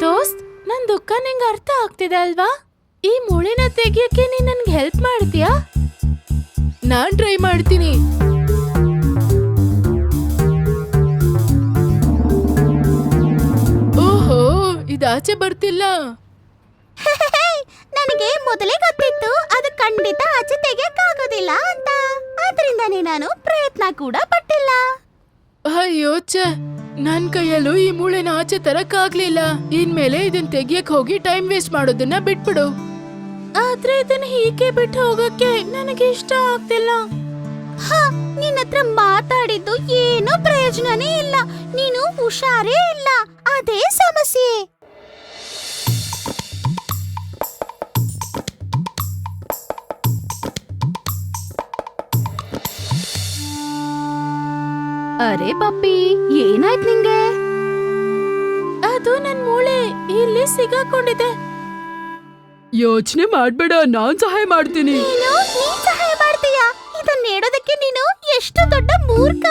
ದೋಸ್ತ್, ನನ್ ದುಃಖ ನಿಂಗೆ ಅರ್ಥ ಆಗ್ತಿದೆ ಅಲ್ವಾ? ಈ ಮೂಳೆನ ತೆಗಿಯಕ್ಕೆ ನೀನ್ ನನ್ಗೆ ಹೆಲ್ಪ್ ಮಾಡ್ತೀಯಾ? ನಾನ್ ಟ್ರೈ ಮಾಡ್ತೀನಿ. ಓಹೋ, ಇದಾಚೆ ಬರ್ತಿಲ್ಲ. ನನಗೆ ಮೊದಲೇ ಗೊತ್ತಿತ್ತು ಅದು ಖಂಡಿತ ಆಚೆ ತೆಗಿಯಕ್ಕಾಗೋದಿಲ್ಲ ಅಂತ. ಆದ್ರಿಂದಾನೇ ನಾನು ಪ್ರಯತ್ನ ಕೂಡ ಪಟ್ಟಿಲ್ಲ. ಅಯ್ಯೋ ಛೆ, ನನ್ ಕೈಯಲ್ಲೂ ಈ ಮೂಳೆನ ಆಚೆ ತರಕ್ಕಾಗ್ಲಿಲ್ಲ. ಇನ್ಮೇಲೆ ಇದನ್ ತೆಗಿಯಕ್ ಹೋಗಿ ಟೈಮ್ ವೇಸ್ಟ್ ಮಾಡೋದನ್ನ ಬಿಟ್ಬಿಡು. ಆದ್ರೆ ಇದನ್ನ ಹೀಗೆ ಬಿಟ್ಟು ಹೋಗಕ್ಕೆ ನನಗೆ ಇಷ್ಟ ಆಗ್ತಿಲ್ಲ. ನಿನ್ನತ್ರ ಮಾತಾಡಿದ್ದು ಏನೋ ಪ್ರಯೋಜನನೇ ಇಲ್ಲ. ನೀನು ಹುಷಾರೇ ಇಲ್ಲ, ಅದೇ ಸಮಸ್ಯೆ. ಅರೆ ಪಪ್ಪಿ, ಏನಾಯ್ತು ನಿಂಗೆ? ಅದು ನನ್ ಮೂಳೆ ಇಲ್ಲಿ ಸಿಗಾಕೊಂಡಿದೆ. ಯೋಚನೆ ಮಾಡ್ಬೇಡ, ನಾನ್ ಸಹಾಯ ಮಾಡ್ತೀನಿ. ನೀನು ನೀನ್ ಸಹಾಯ ಮಾಡ್ತೀಯಾ? ಇದನ್ನ ನೀಡೋದಕ್ಕೆ ನೀನು ಎಷ್ಟು ದೊಡ್ಡ ಮೂರ್ಖ.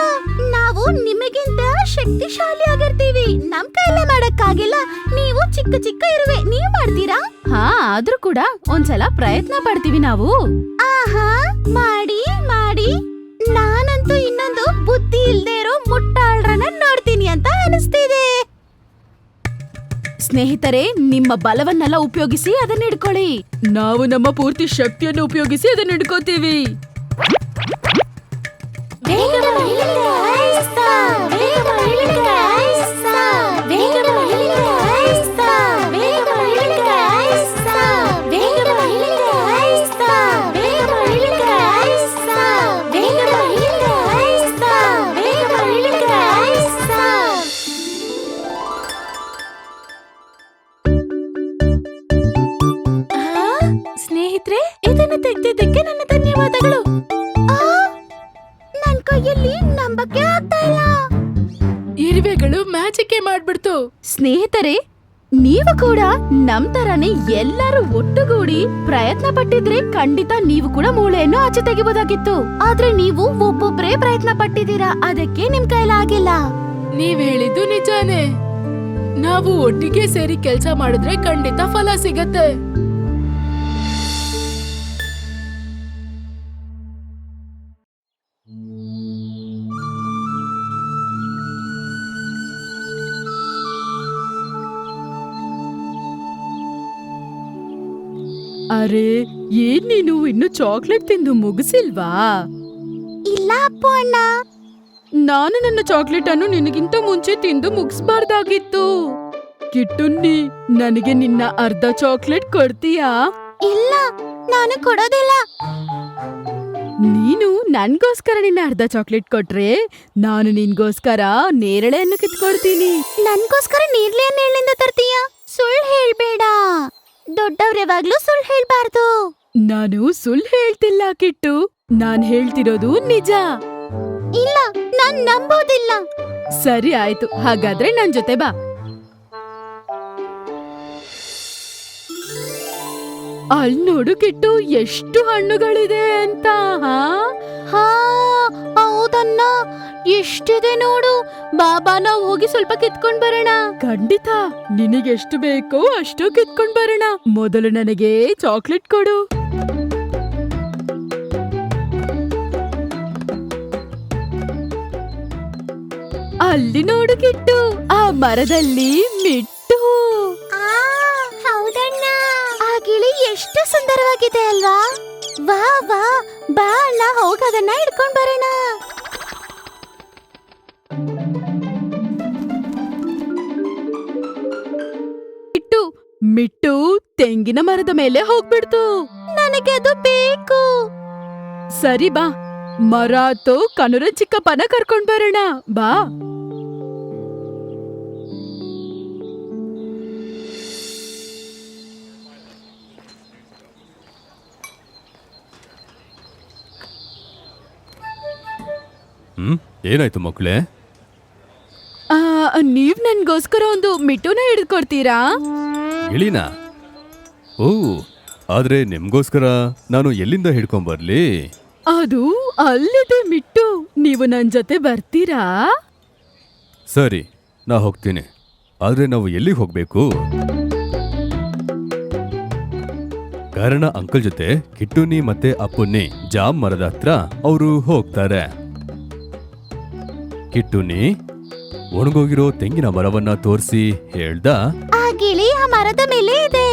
ನಾವು ನಿಮಗಿಂತ ಶಕ್ತಿಶಾಲಿ ಆಗಿರ್ತೀವಿ, ನಮ್ ಕೈಯಲ್ಲೇ ಮಾಡಕ್ಕಾಗಿಲ್ಲ. ನೀವು ಚಿಕ್ಕ ಚಿಕ್ಕ ಇರುವೆ, ನೀವ್ ಮಾಡ್ತೀರಾ? ಆದ್ರೂ ಕೂಡ ಒಂದ್ಸಲ ಪ್ರಯತ್ನ ಪಡ್ತೀವಿ ನಾವು. ಆಹಾ, ಮಾಡಿ ಮಾಡಿ. ನಾನಂತೂ ಇನ್ನೊಂದು ಬುದ್ಧಿ ಇಲ್ದೇ ಇರೋ ಮುಟ್ಟಾಳ್ರನ್ನ ನೋಡ್ತೀನಿ ಅಂತ ಅನಿಸ್ತಿದೆ. ಸ್ನೇಹಿತರೆ, ನಿಮ್ಮ ಬಲವನ್ನೆಲ್ಲ ಉಪಯೋಗಿಸಿ ಅದನ್ನ ಹಿಡ್ಕೊಳ್ಳಿ. ನಾವು ನಮ್ಮ ಪೂರ್ತಿ ಶಕ್ತಿಯನ್ನು ಉಪಯೋಗಿಸಿ ಅದನ್ನ ಹಿಡ್ಕೋತೀವಿ. ತೆಗ್ದಿದ್ದಕ್ಕೆ ನನ್ನ ಧನ್ಯವಾದಗಳು. ನನ್ ಕೈಯಲ್ಲಿ ನಂಬಕ್ಕೆ ಆಗ್ತಾ ಇಲ್ಲ. ಇರುವೆಗಳು ಮ್ಯಾಜಿಕ್ ಮಾಡ್ಬಿಡ್ತು. ಸ್ನೇಹಿತರೆ, ನೀವು ಕೂಡ ನಮ್ ತರಾನೇ ಎಲ್ಲರೂ ಒಟ್ಟುಗೂಡಿ ಪ್ರಯತ್ನ ಪಟ್ಟಿದ್ರೆ ಖಂಡಿತ ನೀವು ಕೂಡ ಮೂಳೆಯನ್ನು ಆಚೆ ತೆಗಿಬೋದಾಗಿತ್ತು. ಆದ್ರೆ ನೀವು ಒಬ್ಬೊಬ್ರೇ ಪ್ರಯತ್ನ ಪಟ್ಟಿದ್ದೀರಾ, ಅದಕ್ಕೆ ನಿಮ್ ಕೈಲಾಗಿಲ್ಲ. ನೀವ್ ಹೇಳಿದ್ದು ನಿಜಾನೇ. ನಾವು ಒಟ್ಟಿಗೆ ಸೇರಿ ಕೆಲ್ಸ ಮಾಡಿದ್ರೆ ಖಂಡಿತ ಫಲ ಸಿಗತ್ತೆ. ಅರೆ, ಏನ್ ನೀನು ಇನ್ನು ಚಾಕ್ಲೇಟ್ ತಿಂದು ಮುಗಿಸಿಲ್ವಾ? ಇಲ್ಲ ಅಪ್ಪು ಅಣ್ಣ. ನಾನು ನನ್ನ ಚಾಕ್ಲೇಟ್ ಅನ್ನು ನಿನಗಿಂತ ಮುಂಚೆ ತಿಂದು ಮುಗಿಸ್ಬಾರ್ದಾಗಿತ್ತು. ಕಿಟ್ಟುನ್ನಿ, ನನಗೆ ನಿನ್ನ ಅರ್ಧ ಚಾಕ್ಲೇಟ್ ಕೊಡ್ತೀಯಾ? ಇಲ್ಲ, ನಾನು ಕೊಡೋದಿಲ್ಲ. ನೀನು ನನ್ಗೋಸ್ಕರ ನಿನ್ನ ಅರ್ಧ ಚಾಕ್ಲೇಟ್ ಕೊಟ್ರೆ ನಾನು ನಿನ್ಗೋಸ್ಕರ ನೇರಳೆಯನ್ನು ಕಿತ್ಕೊಡ್ತೀನಿ. ನನ್ಗೋಸ್ಕರ ನೀರ್ಲೆಯನ್ನು ಎಲ್ಲಿಂದ ತರ್ತೀಯ? ಸುಳ್ಳು ಹೇಳ್ಬೇಡ. ದೊಡ್ಡವ್ರು ಯಾವಾಗ್ಲೂ ಸುಳ್ಳು ಹೇಳ್ಬಾರ್ದು. ನಾನು ಸುಳ್ಳು ಹೇಳ್ತಿಲ್ಲ ಕಿಟ್ಟು, ನಾನ್ ಹೇಳ್ತಿರೋದು ನಿಜ. ಇಲ್ಲ, ನಾನ್ ನಂಬೋದಿಲ್ಲ. ಸರಿ ಆಯ್ತು, ಹಾಗಾದ್ರೆ ನನ್ ಜೊತೆ ಬಾ. ಅಲ್ ನೋಡು ಕಿಟ್ಟು, ಎಷ್ಟು ಹಣ್ಣುಗಳಿದೆ ಅಂತ. ಹಾ, ಹೌದನ್ನ, ಎಷ್ಟಿದೆ ನೋಡು. ಬಾಬಾ, ನಾವು ಹೋಗಿ ಸ್ವಲ್ಪ ಕಿತ್ಕೊಂಡ್ ಬರೋಣ. ಖಂಡಿತ, ನಿನಗೆಷ್ಟು ಬೇಕೋ ಅಷ್ಟು ಕಿತ್ಕೊಂಡ್ ಬರೋಣ. ಮೊದಲು ನನಗೆ ಚಾಕ್ಲೇಟ್ ಕೊಡು. ಅಲ್ಲಿ ನೋಡು ಕಿಟ್ಟು, ಆ ಮರದಲ್ಲಿ ಮಿಟ್ಟು. ಹೌದಣ್ಣ, ಆ ಗಿಳಿ ಎಷ್ಟು ಸುಂದರವಾಗಿದೆ ಅಲ್ವಾ? ವಾ ವಾ, ಬಾ ಅಣ್ಣ, ಹೋಗದನ್ನ ಹಿಡ್ಕೊಂಡ್ ಬರೋಣ. ಮಿಟ್ಟು ತೆಂಗಿನ ಮರದ ಮೇಲೆ ಹೋಗ್ಬಿಡ್ತು. ನನಗೆ ಅದು ಬೇಕು. ಸರಿ ಬಾ, ಮರ ಹತ್ತೋ ಕನುರ ಚಿಕ್ಕಪ್ಪನ ಕರ್ಕೊಂಡ್ ಬರೋಣ ಬಾ. ಏನಾಯ್ತು ಮಕ್ಕಳೇ? ನೀವ್ ನನ್ಗೋಸ್ಕರ ಒಂದು ಮಿಟ್ಟುನ ಹಿಡಿದ್ಕೊಡ್ತೀರಾ? ಗಿಳಿನಾ? ಓ, ಆದ್ರೆ ನಿಮ್ಗೋಸ್ಕರ ನಾನು ಎಲ್ಲಿಂದ ಹಿಡ್ಕೊಂಬರ್ಲಿ? ಅದು ಅಲ್ಲಿದೆ ಮಿಟ್ಟು, ನೀವು ನನ್ ಜೊತೆ ಬರ್ತೀರಾ? ಸರಿ, ನಾ ಹೋಗ್ತೀನಿ. ಆದ್ರೆ ನಾವು ಎಲ್ಲಿಗೆ ಹೋಗ್ಬೇಕು? ಕಾರಣ ಅಂಕಲ್ ಜೊತೆ ಕಿಟ್ಟುನಿ ಮತ್ತೆ ಅಪ್ಪುನ್ನಿ ಜಾಮ್ ಮರದ ಹತ್ರ ಅವರು ಹೋಗ್ತಾರೆ. ಕಿಟ್ಟುನಿ ಒಣಗೋಗಿರೋ ತೆಂಗಿನ ಮರವನ್ನ ತೋರಿಸಿ ಹೇಳ್ದ, ಆ ಗಿಳಿ ಆ ಮರದ ಮೇಲೆ ಇದೆ.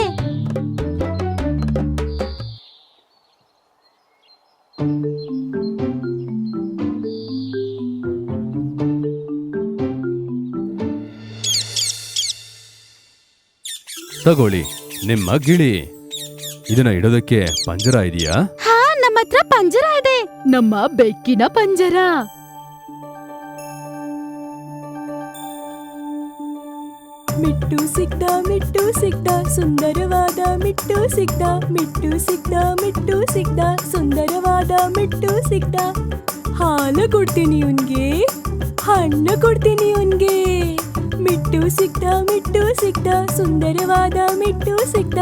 ತಗೊಳ್ಳಿ ನಿಮ್ಮ ಗಿಳಿ. ಇದನ್ನ ಇಡೋದಕ್ಕೆ ಪಂಜರ ಇದೆಯಾ? ಹಾ, ನಮ್ಮ ಹತ್ರ ಪಂಜರ ಇದೆ. ನಮ್ಮ ಬೆಕ್ಕಿನ ಪಂಜರ. ಮಿಟ್ಟು ಸಿಕ್ದ ಸುಂದರವಾದ ಮಿಟ್ಟು ಸಿಕ್ದ. ಮಿಟ್ಟು ಸಿಕ್ದ, ಮಿಟ್ಟು ಸಿಕ್ದ, ಸುಂದರವಾದ ಮಿಟ್ಟು ಸಿಕ್ದ. ಹಾಲು ಕೊಡ್ತೀನಿ ಉನ್ಗೆ, ಹಣ್ಣು ಕೊಡ್ತೀನಿ ಉನ್ಗೆ. ಮಿಟ್ಟು ಸಿಕ್ದ, ಸುಂದರವಾದ ಮಿಟ್ಟು ಸಿಕ್ದ.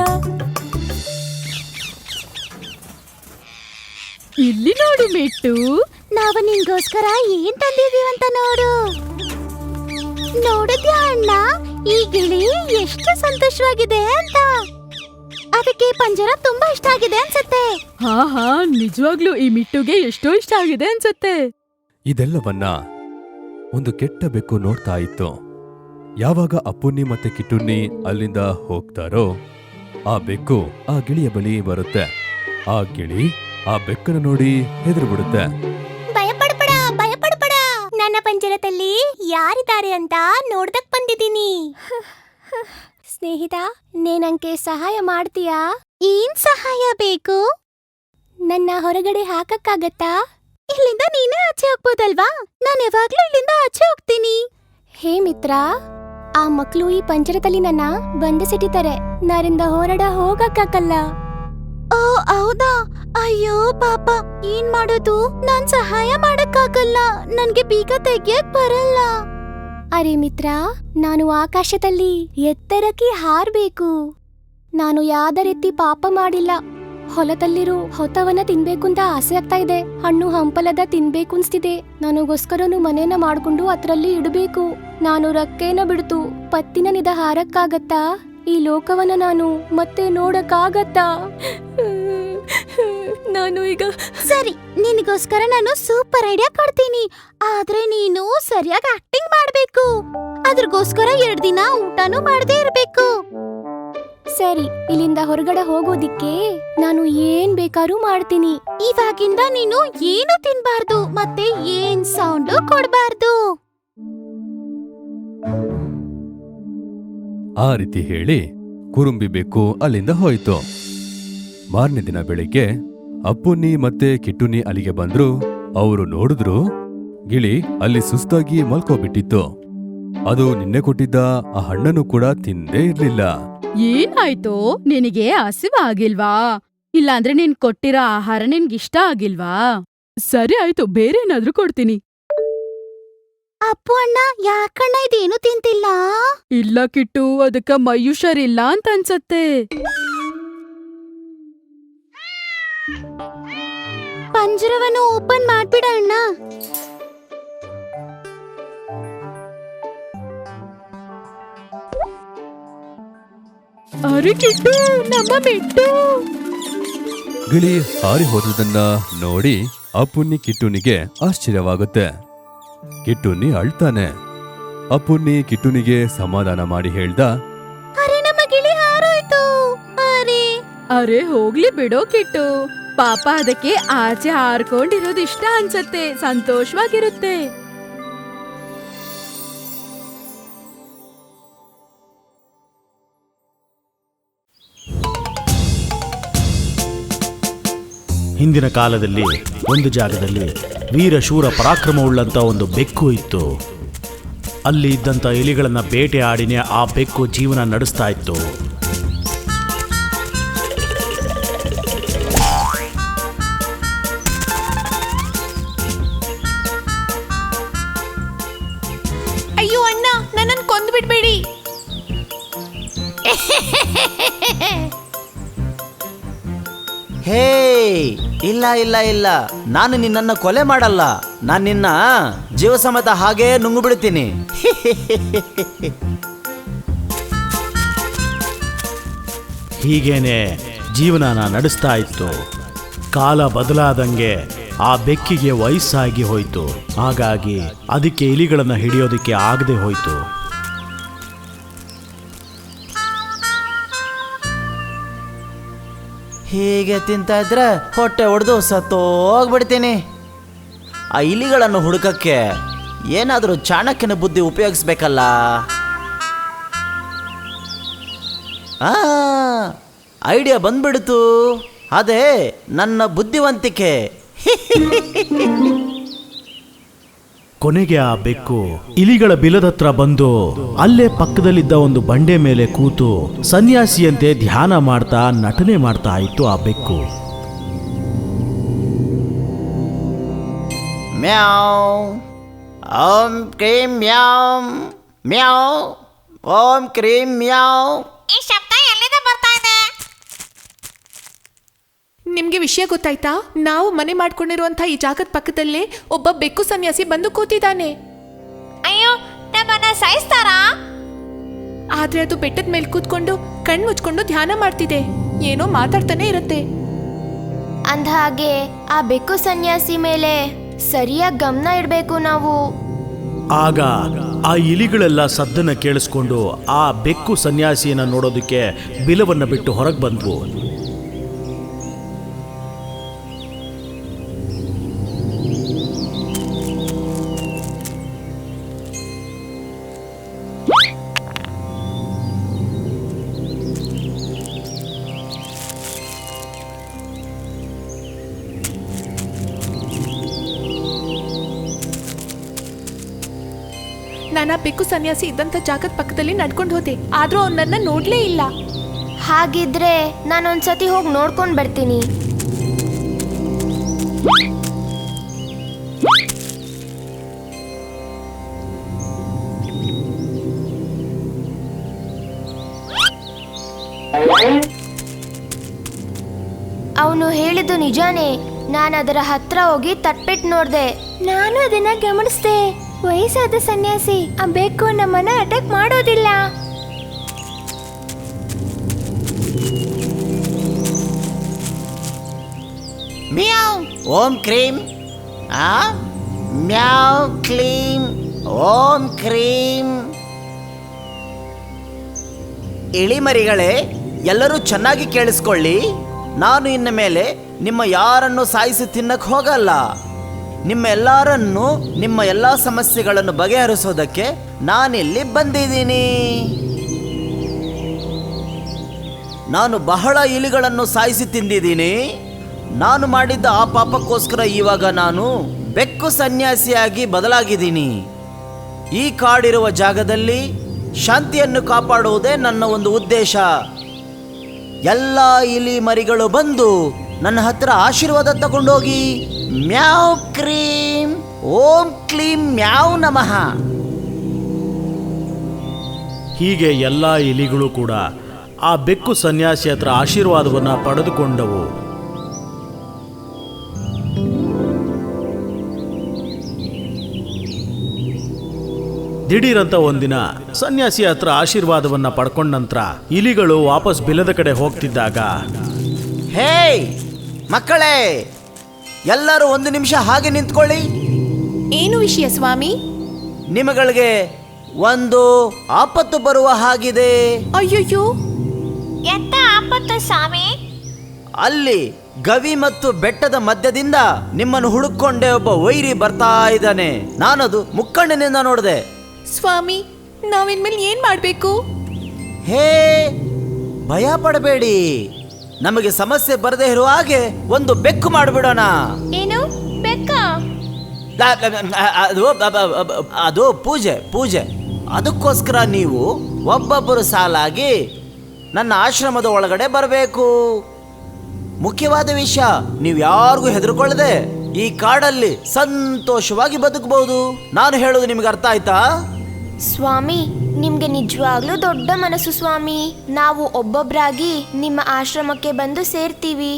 ಇಲ್ಲಿ ನೋಡು ಮಿಟ್ಟು, ನಾವು ನಿನ್ಗೋಸ್ಕರ ಏನ್ ತಂದಿದೀವಂತ ನೋಡು. ನೋಡಿದ್ಯಾ ಅಣ್ಣ, ಈ ಗಿಳಿ ಎಷ್ಟು ಸಂತೋಷವಾಗಿದೆ ಅಂತ. ಅದಕ್ಕೆ ಪಂಜರ ತುಂಬಾ ಇಷ್ಟ ಆಗಿದೆ ಅನ್ಸತ್ತೆ. ಹಾ, ನಿಜವಾಗ್ಲೂ ಈ ಮಿಟ್ಟುಗೆ ಎಷ್ಟೋ ಇಷ್ಟ ಆಗಿದೆ ಅನ್ಸತ್ತೆ. ಇದೆಲ್ಲವನ್ನ ಒಂದು ಕೆಟ್ಟ ಬೆಕ್ಕು ನೋಡ್ತಾ ಇತ್ತು. ಯಾವಾಗ ಅಪ್ಪುನ್ನಿ ಮತ್ತೆ ಕಿಟ್ಟುನ್ನಿ ಅಲ್ಲಿಂದ ಹೋಗ್ತಾರೋ ಆ ಬೆಕ್ಕು ಆ ಗಿಳಿಯ ಬಳಿ ಬರುತ್ತೆ. ಆ ಗಿಳಿ ಆ ಬೆಕ್ಕನ್ನು ನೋಡಿ ಹೆದರಿ ಬಿಡುತ್ತೆ. ಭಯಪಡ್ಬೇಡ, ನನ್ನ ಪಂಜರದಲ್ಲಿ ಯಾರಿದ್ದಾರೆ ಅಂತ ನೋಡ್ದಕ್ ಬಂದಿದ್ದೀನಿ. ಸ್ನೇಹಿತ, ನೀನಂಗೆ ಸಹಾಯ ಮಾಡ್ತೀಯಾ? ಏನ್ ಸಹಾಯ ಬೇಕು? ನನ್ನ ಹೊರಗಡೆ ಹಾಕಕ್ಕಾಗತ್ತಾ? ಇಲ್ಲಿಂದ ನೀನೇ ಆಚೆ ಹೋಗ್ಬೋದಲ್ವಾ? ನಾನು ಯಾವಾಗ್ಲೂ ಇಲ್ಲಿಂದ ಆಚೆ ಹೋಗ್ತೀನಿ. ಹೇ ಮಿತ್ರ, ಆ ಮಕ್ಳು ಈ ಪಂಜರದಲ್ಲಿ ನನ್ನ ಬಂಧಿಸಿಟ್ಟಿದ್ದಾರೆ. ನಾರಿಂದ ಹೊರಡ ಹೋಗಕ್ಕಾಗಲ್ಲ. ಓ ಹೌದಾ? ಅಯ್ಯೋ ಪಾಪ, ಏನ್ ಮಾಡೋದು? ನಾನ್ ಸಹಾಯ ಮಾಡಕ್ಕಾಗಲ್ಲ, ನನ್ಗೆ ಬೀಗ ತೆಗಿಯಕ್ ಬರಲ್ಲ. ಅರೆ ಮಿತ್ರ, ನಾನು ಆಕಾಶದಲ್ಲಿ ಎತ್ತರಕ್ಕೆ ಹಾರ್ಬೇಕು. ನಾನು ಯಾವ್ದ ರೀತಿ ಪಾಪ ಮಾಡಿಲ್ಲ. ಹೊಲದಲ್ಲಿರೋ ಹೊತ್ತವನ್ನ ತಿನ್ಬೇಕು ಅಂತ ಆಸೆ ಆಗ್ತಾ ಇದೆ. ಹಣ್ಣು ಹಂಪಲದ ತಿನ್ಬೇಕು ಅನ್ಸ್ತಿದೆ. ನನಗೋಸ್ಕರನು ಮನೇನ ಮಾಡ್ಕೊಂಡು ಅದ್ರಲ್ಲಿ ಇಡಬೇಕು. ನಾನು ರಕ್ಕೇನ ಬಿಡ್ತು ಪತ್ತಿನ ನಿದ ಹಾರಕ್ಕಾಗತ್ತಾ? ಈ ಲೋಕವನ್ನ ನಾನು ಮತ್ತೆ ನೋಡಕ್ಕಾಗತ್ತಾ? ನಾನು ಈಗ ಸರಿ, ನಿನಗೋಸ್ಕರ ನಾನು ಸೂಪರ್ ಐಡಿಯಾ ಕೊಡ್ತೀನಿ. ಆದ್ರೆ ನೀನು ಸರಿಯಾಗಿ ಆಕ್ಟಿಂಗ್ ಮಾಡ್ಬೇಕು. ಅದ್ರಗೋಸ್ಕರ 2 ದಿನ ಊಟನೂ ಮಾಡದೇ ಇರ್ಬೇಕು. ಸರಿ, ಇಲ್ಲಿಂದ ಹೊರಗಡೆ ಹೋಗೋದಿಕ್ಕೆ ನಾನು ಏನ್ ಬೇಕಾದ್ರೂ ಮಾಡ್ತೀನಿ. ಇವಾಗಿಂದ ನೀನು ಏನು ತಿನ್ಬಾರ್ದು, ಮತ್ತೆ ಏನ್ ಸೌಂಡು ಕೊಡ್ಬಾರ್ದು. ಆ ರೀತಿ ಹೇಳಿ ಕುರುಂಬಿ ಬೆಕ್ಕು ಅಲ್ಲಿಂದ ಹೋಯ್ತು. ಮಾರನೇ ದಿನ ಬೆಳಿಗ್ಗೆ ಅಪ್ಪುನ್ನಿ ಮತ್ತೆ ಕಿಟ್ಟುನಿ ಅಲ್ಲಿಗೆ ಬಂದ್ರು. ಅವರು ನೋಡಿದ್ರು, ಗಿಳಿ ಅಲ್ಲಿ ಸುಸ್ತಾಗಿ ಮಲ್ಕೋಬಿಟ್ಟಿತ್ತು. ಅದು ನಿನ್ನೆ ಕೊಟ್ಟಿದ್ದ ಆ ಹಣ್ಣನ್ನು ಕೂಡ ತಿಂದೇ ಇರ್ಲಿಲ್ಲ. ಏನಾಯ್ತು? ನಿನಗೆ ಹಸಿವಾಗಿಲ್ವಾ? ಇಲ್ಲಾಂದ್ರೆ ನೀನ್ ಕೊಟ್ಟಿರೋ ಆಹಾರ ನಿನ್ಗಿಷ್ಟ ಆಗಿಲ್ವಾ? ಸರಿ ಆಯ್ತು, ಬೇರೆ ಏನಾದ್ರೂ ಕೊಡ್ತೀನಿ. ಅಪ್ಪು ಅಣ್ಣ, ಯಾಕಣ್ಣ ಇದೇನು ತಿಂತಿಲ್ಲ? ಇಲ್ಲ ಕಿಟ್ಟು, ಅದಕ್ಕ ಮೈ ಹುಷಾರಿಲ್ಲ ಅಂತ ಅನ್ಸತ್ತೆ. ಪಂಜರವನ್ನು ಓಪನ್ ಮಾಡ್ಬಿಡ ಅಣ್ಣ. ಅರೆ ಕಿಟ್ಟು, ನಮ್ಮ ಮಿಟ್ಟು. ಗಿಳಿ ಹಾರಿ ಹೋದದನ್ನ ನೋಡಿ ಅಪ್ಪುನ್ನಿ ಕಿಟ್ಟುನಿಗೆ ಆಶ್ಚರ್ಯವಾಗುತ್ತೆ. ಕಿಟ್ಟುನಿ ಅಳ್ತಾನೆ. ಅಪ್ಪುನ್ನಿ ಕಿಟ್ಟುನಿಗೆ ಸಮಾಧಾನ ಮಾಡಿ ಹೇಳ್ದ, ಅರೆ ನಮ್ಮ ಗಿಳಿ ಹಾರೋಯ್ತು. ಅರೆ ಹೋಗ್ಲಿ ಬಿಡೋ ಕಿಟ್ಟು, ಪಾಪ ಅದಕ್ಕೆ ಆಚೆ ಹಾರ್ಕೊಂಡಿರೋದು ಇಷ್ಟ ಅನ್ಸತ್ತೆ, ಸಂತೋಷವಾಗಿರುತ್ತೆ. ಹಿಂದಿನ ಕಾಲದಲ್ಲಿ ಒಂದು ಜಾಗದಲ್ಲಿ ವೀರಶೂರ ಪರಾಕ್ರಮವುಳ್ಳಂತ ಒಂದು ಬೆಕ್ಕು ಇತ್ತು. ಅಲ್ಲಿ ಇದ್ದಂಥ ಎಲಿಗಳನ್ನ ಬೇಟೆ ಆಡಿನೇ ಆ ಬೆಕ್ಕು ಜೀವನ ನಡೆಸ್ತಾ ಇತ್ತು. ಅಯ್ಯೋ ಅಣ್ಣ, ನನ್ನನ್ನು ಕೊಂದ್ಬಿಡ್ಬೇಡಿ. ಹೇ, ಇಲ್ಲ ಇಲ್ಲ ಇಲ್ಲ, ನಾನು ನಿನ್ನನ್ನ ಕೊಲೆ ಮಾಡಲ್ಲ. ನಾನು ನಿನ್ನ ಜೀವ ಸಮೇತ ಹಾಗೇ ನುಂಗು ಬಿಡ್ತೀನಿ. ಹೀಗೇನೆ ಜೀವನನ ನಡೆಸ್ತಾ ಇತ್ತು. ಕಾಲ ಬದಲಾದಂಗೆ ಆ ಬೆಕ್ಕಿಗೆ ವಯಸ್ಸಾಗಿ ಹೋಯ್ತು. ಹಾಗಾಗಿ ಅದಕ್ಕೆ ಇಲಿಗಳನ್ನು ಹಿಡಿಯೋದಕ್ಕೆ ಆಗದೆ ಹೋಯ್ತು. ಹೀಗೆ ತಿಂತಾ ಇದ್ರೆ ಹೊಟ್ಟೆ ಹೊಡೆದು ಸತ್ತೋಗ್ಬಿಡ್ತೀನಿ. ಆ ಇಲಿಗಳನ್ನು ಹುಡುಕಕ್ಕೆ ಏನಾದರೂ ಚಾಣಕ್ಯನ ಬುದ್ಧಿ ಉಪಯೋಗಿಸ್ಬೇಕಲ್ಲ. ಐಡಿಯಾ ಬಂದ್ಬಿಡ್ತು. ಅದೇ ನನ್ನ ಬುದ್ಧಿವಂತಿಕೆ. ಕೊನೆಗೆ ಆ ಬೆಕ್ಕು ಇಲಿಗಳ ಬಿಲದತ್ರ ಬಂದು ಅಲ್ಲೇ ಪಕ್ಕದಲ್ಲಿದ್ದ ಒಂದು ಬಂಡೆ ಮೇಲೆ ಕೂತು ಸನ್ಯಾಸಿಯಂತೆ ಧ್ಯಾನ ಮಾಡ್ತಾ ನಟನೆ ಮಾಡ್ತಾ ಇತ್ತು ಆ ಬೆಕ್ಕು. ಮ್ಯಾವ್ ಓಂ ಕ್ರೀಂ ಮ್ಯಾವ್ ಮ್ಯಾವ್ ಓಂ ಕ್ರೀಂ ಮ್ಯಾವ್. ಈ ಶಬ್ದ ಎಲ್ಲಿಂದ ಬರ್ತಾ ಇದೆ? ನಿಮ್ಗೆ ವಿಷಯ ಗೊತ್ತಾಯ್ತಾ? ನಾವು ಮನೆ ಮಾಡ್ಕೊಂಡಿರುವಂತ ಈ ಜಾಗದ ಪಕ್ಕದಲ್ಲೇ ಒಬ್ಬ ಬೆಕ್ಕು ಸನ್ಯಾಸಿ ಬಂದು ಕೂತಿದ್ದಾನೆ. ಅಯ್ಯೋ, ನಮ್ಮನ್ನ ಸಾಯಿಸ್ತಾರಾ? ಆದ್ರೆ ಅದು ಬೆಟ್ಟದ ಮೇಲೆ ಕೂತ್ಕೊಂಡು ಕಣ್ಣು ಮುಚ್ಕೊಂಡು ಧ್ಯಾನ ಮಾಡ್ತಿದೆ. ಏನೋ ಮಾತಾಡ್ತಾನೆ ಇರುತ್ತೆ. ಅಂದಹಾಗೆ ಆ ಬೆಕ್ಕು ಸನ್ಯಾಸಿ ಮೇಲೆ ಸರಿಯಾಗಿ ಗಮನ ಇಡಬೇಕು ನಾವು. ಆಗ ಆ ಇಲಿಗಳೆಲ್ಲ ಸದ್ದನ್ನ ಕೇಳಿಸ್ಕೊಂಡು ಆ ಬೆಕ್ಕು ಸನ್ಯಾಸಿಯನ್ನ ನೋಡೋದಕ್ಕೆ ಬಿಲವನ್ನ ಬಿಟ್ಟು ಹೊರಗೆ ಬಂದ್ವು. ನಾನು ಆ ಬೆಕ್ಕು ಸನ್ಯಾಸಿ ಇದ್ದಂತ ಜಾಗದ ಪಕ್ಕದಲ್ಲಿ ನಡ್ಕೊಂಡು ಹೋದೆ. ಆದ್ರೂ ಅವ್ನು ನನ್ನ ನೋಡ್ಲೇ ಇಲ್ಲ. ಹಾಗಿದ್ರೆ ನಾನೊಂದ್ಸತಿ ಹೋಗಿ ನೋಡ್ಕೊಂಡ್ ಬರ್ತೀನಿ. ಅವನು ಹೇಳಿದ್ದು ನಿಜಾನೇ. ನಾನು ಅದರ ಹತ್ರ ಹೋಗಿ ತಟ್ಬಿಟ್ಟು ನೋಡ್ದೆ. ನಾನು ಅದನ್ನ ಗಮನಿಸ್ದೆ. ವಯಸ್ಸಾದ ಸನ್ಯಾಸಿ ಆ ಬೆಕ್ಕು ನಮ್ಮನ್ನ ಅಟ್ಯಾಕ್ ಮಾಡೋದಿಲ್ಲ. ಮ್ಯಾವ್ ಓಂ ಕ್ರೀಂ ಮ್ಯಾವ್ ಕ್ಲೀಂ ಓಂ ಕ್ರೀಂ. ಇಳಿಮರಿಗಳೇ, ಎಲ್ಲರೂ ಚೆನ್ನಾಗಿ ಕೇಳಿಸ್ಕೊಳ್ಳಿ. ನಾನು ಇನ್ನು ಮೇಲೆ ನಿಮ್ಮ ಯಾರನ್ನು ಸಾಯಿಸಿ ತಿನ್ನಕ್ಕೆ ಹೋಗಲ್ಲ. ನಿಮ್ಮ ಎಲ್ಲರನ್ನು, ನಿಮ್ಮ ಎಲ್ಲ ಸಮಸ್ಯೆಗಳನ್ನು ಬಗೆಹರಿಸೋದಕ್ಕೆ ನಾನಿಲ್ಲಿ ಬಂದಿದ್ದೀನಿ. ನಾನು ಬಹಳ ಇಲಿಗಳನ್ನು ಸಾಯಿಸಿ ತಿಂದಿದ್ದೀನಿ. ನಾನು ಮಾಡಿದ್ದ ಆ ಪಾಪಕ್ಕೋಸ್ಕರ ಇವಾಗ ನಾನು ಬೆಕ್ಕು ಸನ್ಯಾಸಿಯಾಗಿ ಬದಲಾಗಿದ್ದೀನಿ. ಈ ಕಾಡಿರುವ ಜಾಗದಲ್ಲಿ ಶಾಂತಿಯನ್ನು ಕಾಪಾಡುವುದೇ ನನ್ನ ಒಂದು ಉದ್ದೇಶ. ಎಲ್ಲ ಇಲಿ ಮರಿಗಳು ಬಂದು ನನ್ನ ಹತ್ರ ಆಶೀರ್ವಾದ ತಗೊಂಡೋಗಿ. ಮ್ಯಾವ್ ಕ್ರೀಂ ಓಂ ಕ್ಲೀಂ ಮ್ಯಾವ್ ನಮಃ. ಹೀಗೆ ಎಲ್ಲ ಇಲಿಗಳು ಕೂಡ ಆ ಬೆಕ್ಕು ಸನ್ಯಾಸಿ ಹತ್ರ ಆಶೀರ್ವಾದವನ್ನ ಪಡೆದುಕೊಂಡವು. ದಿಢೀರಂತ ಒಂದಿನ ಸನ್ಯಾಸಿ ಹತ್ರ ಆಶೀರ್ವಾದವನ್ನ ಪಡ್ಕೊಂಡ ನಂತರ ಇಲಿಗಳು ವಾಪಸ್ ಬಿಲದ ಕಡೆ ಹೋಗ್ತಿದ್ದಾಗ, ಹೇಯ್ ಮಕ್ಕಳೇ, ಎಲ್ಲರೂ ಒಂದು ನಿಮಿಷ ಹಾಗೆ ನಿಂತ್ಕೊಳ್ಳಿ. ಏನು ವಿಷಯ ಸ್ವಾಮಿ? ನಿಮಗಳಿಗೆ ಒಂದು ಆಪತ್ತು ಬರುವ ಹಾಗಿದೆ. ಅಯ್ಯಯ್ಯೋ, ಎಂತ ಆಪತ್ತು ಸ್ವಾಮಿ? ಅಲ್ಲಿ ಗವಿ ಮತ್ತು ಬೆಟ್ಟದ ಮಧ್ಯದಿಂದ ನಿಮ್ಮನ್ನು ಹುಡುಕೊಂಡೆ ಒಬ್ಬ ವೈರಿ ಬರ್ತಾ ಇದ್ದಾನೆ. ನಾನದು ಮುಕ್ಕಣ್ಣಿನಿಂದ ನೋಡಿದೆ. ಸ್ವಾಮಿ, ನಾವಿನ್ಮೇಲೆ ಏನ್ ಮಾಡ್ಬೇಕು? ಹೇ, ಭಯ ಪಡಬೇಡಿ. ನಮಗೆ ಸಮಸ್ಯೆ ಬರದೇ ಇರುವ ಹಾಗೆ ಒಂದು ಬೆಕ್ಕು ಮಾಡಿಬಿಡೋಣ. ಏನು ಬೆಕ್ಕ? ಅದು ಪೂಜೆ. ಅದಕ್ಕೋಸ್ಕರ ನೀವು ಒಬ್ಬೊಬ್ಬರು ಸಾಲಾಗಿ ನನ್ನ ಆಶ್ರಮದ ಒಳಗಡೆ ಬರಬೇಕು. ಮುಖ್ಯವಾದ ವಿಷಯ, ನೀವು ಯಾರಿಗೂ ಹೆದರ್ಕೊಳ್ಳದೆ ಈ ಕಾಡಲ್ಲಿ ಸಂತೋಷವಾಗಿ ಬದುಕಬಹುದು. ನಾನು ಹೇಳೋದು ನಿಮ್ಗೆ ಅರ್ಥ ಆಯ್ತಾ? ಸ್ವಾಮಿ, ನಿಮ್ಗೆ ನಿಜವಾಗ್ಲೂ ದೊಡ್ಡ ಮನಸ್ಸು ಸ್ವಾಮಿ. ನಾವು ಒಬ್ಬೊಬ್ಬರಾಗಿ ನಿಮ್ಮ ಆಶ್ರಮಕ್ಕೆ ಬಂದು ಸೇರ್ತೀವಿ.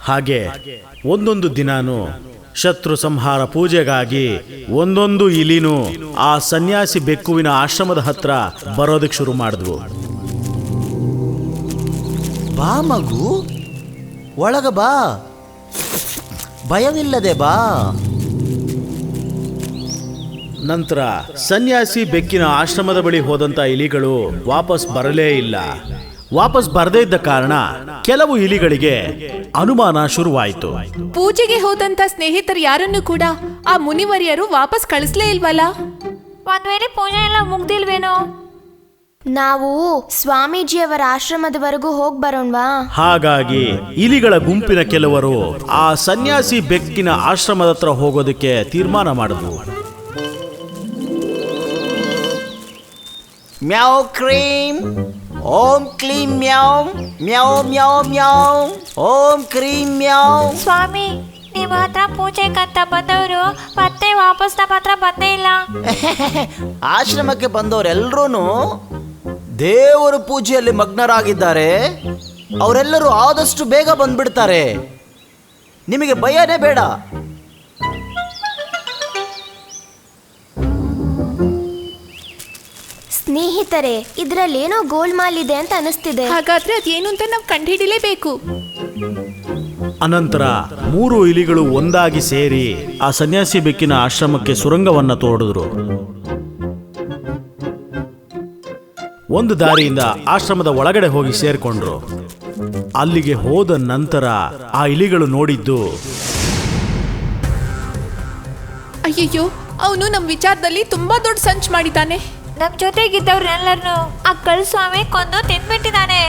ಹಾಗೆ ಒಂದೊಂದು ದಿನಾನು ಶತ್ರು ಸಂಹಾರ ಪೂಜೆಗಾಗಿ ಒಂದೊಂದು ಇಲಿನೂ ಆ ಸನ್ಯಾಸಿ ಬೆಕ್ಕುವಿನ ಆಶ್ರಮದ ಹತ್ರ ಬರೋದಕ್ಕೆ ಶುರು ಮಾಡಿದ್ವು. ಬಾ ಮಗು, ಒಳಗ ಬಾ, ಭಯವಿಲ್ಲದೆ ಬಾ. ನಂತರ ಸನ್ಯಾಸಿ ಬೆಕ್ಕಿನ ಆಶ್ರಮದ ಬಳಿ ಹೋದಂತ ಇಲಿಗಳು ವಾಪಸ್ ಬರಲೇ ಇಲ್ಲ. ವಾಪಸ್ ಬರದೇ ಇದ್ದ ಕಾರಣ ಕೆಲವು ಇಲಿಗಳಿಗೆ ಅನುಮಾನ ಶುರುವಾಯಿತು. ಪೂಜೆಗೆ ಹೋದಂತ ಸ್ನೇಹಿತರು ಯಾರನ್ನು ಕೂಡ ಆ ಮುನಿವರಿಯರು ವಾಪಸ್ ಕಳಿಸ್ಲೇ ಇಲ್ವಲ್ಲ? ಒಂದ್ ವೇಳೆ ಪೂಜೆ ಎಲ್ಲ ಮುಗ್ದಿಲ್ವೇನೋ? ನಾವು ಸ್ವಾಮೀಜಿಯವರ ಆಶ್ರಮದವರೆಗೂ ಹೋಗಿ ಬರೋಣವಾ? ಹಾಗಾಗಿ ಇಲಿಗಳ ಗುಂಪಿನ ಕೆಲವರು ಆ ಸನ್ಯಾಸಿ ಬೆಕ್ಕಿನ ಆಶ್ರಮದ ಹತ್ರ ಹೋಗೋದಕ್ಕೆ ತೀರ್ಮಾನ ಮಾಡಿದ್ವು. ಮ್ಯಾವ್ ಕ್ರೀಂ ಓಂ ಕ್ಲೀಂ ಮ್ಯಾವ್ ಮ್ಯಾವ್ ಮ್ಯಾವ್ ಮ್ಯಾವ್ ಓಂ ಕ್ರೀಂ ಮ್ಯಾವ್. ಸ್ವಾಮಿ, ನಿಮ್ಮ ಹತ್ರ ಪೂಜೆಗಂತ ಬಂದವರು ಮತ್ತೆ ವಾಪಸ್ ನಮ್ಮ ಹತ್ರ ಬಂದೇ ಇಲ್ಲ. ಆಶ್ರಮಕ್ಕೆ ಬಂದವರೆಲ್ಲರೂ ದೇವರ ಪೂಜೆಯಲ್ಲಿ ಮಗ್ನರಾಗಿದ್ದಾರೆ. ಅವರೆಲ್ಲರೂ ಆದಷ್ಟು ಬೇಗ ಬಂದ್ಬಿಡ್ತಾರೆ. ನಿಮಗೆ ಭಯನೇ ಬೇಡ. ಸ್ನೇಹಿತರೆ, ಇದರಲ್ಲೇನೋ ಗೋಲ್ಮಾಲ್ ಇದೆ ಅಂತ ಅನಿಸ್ತಿದೆ. ಹಾಗಾದ್ರೆ ಅದೇನು ಅಂತ ನಾವು ಕಂಡುಹಿಡಿಲೇಬೇಕು. ಅನಂತರ 3 ಇಲಿಗಳು ಒಂದಾಗಿ ಸೇರಿ ಆ ಸನ್ಯಾಸಿ ಬೆಕ್ಕಿನ ಆಶ್ರಮಕ್ಕೆ ಸುರಂಗವನ್ನ ತೋಡಿದ್ರು. ಒಂದು ದಾರಿಯಿಂದ ಆಶ್ರಮದ ಒಳಗಡೆ ಹೋಗಿ ಸೇರ್ಕೊಂಡ್ರು. ಅಲ್ಲಿಗೆ ಹೋದ ನಂತರ ಆ ಇಲಿಗಳು ನೋಡಿದ್ದು, ಅಯ್ಯಯ್ಯೋ, ಅವನು ನಮ್ಮ ವಿಚಾರದಲ್ಲಿ ತುಂಬಾ ದೊಡ್ಡ ಸಂಚು ಮಾಡಿದ್ದಾನೆ. ನಮ್ ಜೊತೆಗಿದ್ದವ್ರೆಲ್ಲರನ್ನು ಆ ಕಳ್ಸ್ವಾಮಿ ಕೊಂದು ತಿನ್ಬಿಟ್ಟಿದ್ದಾನೆ.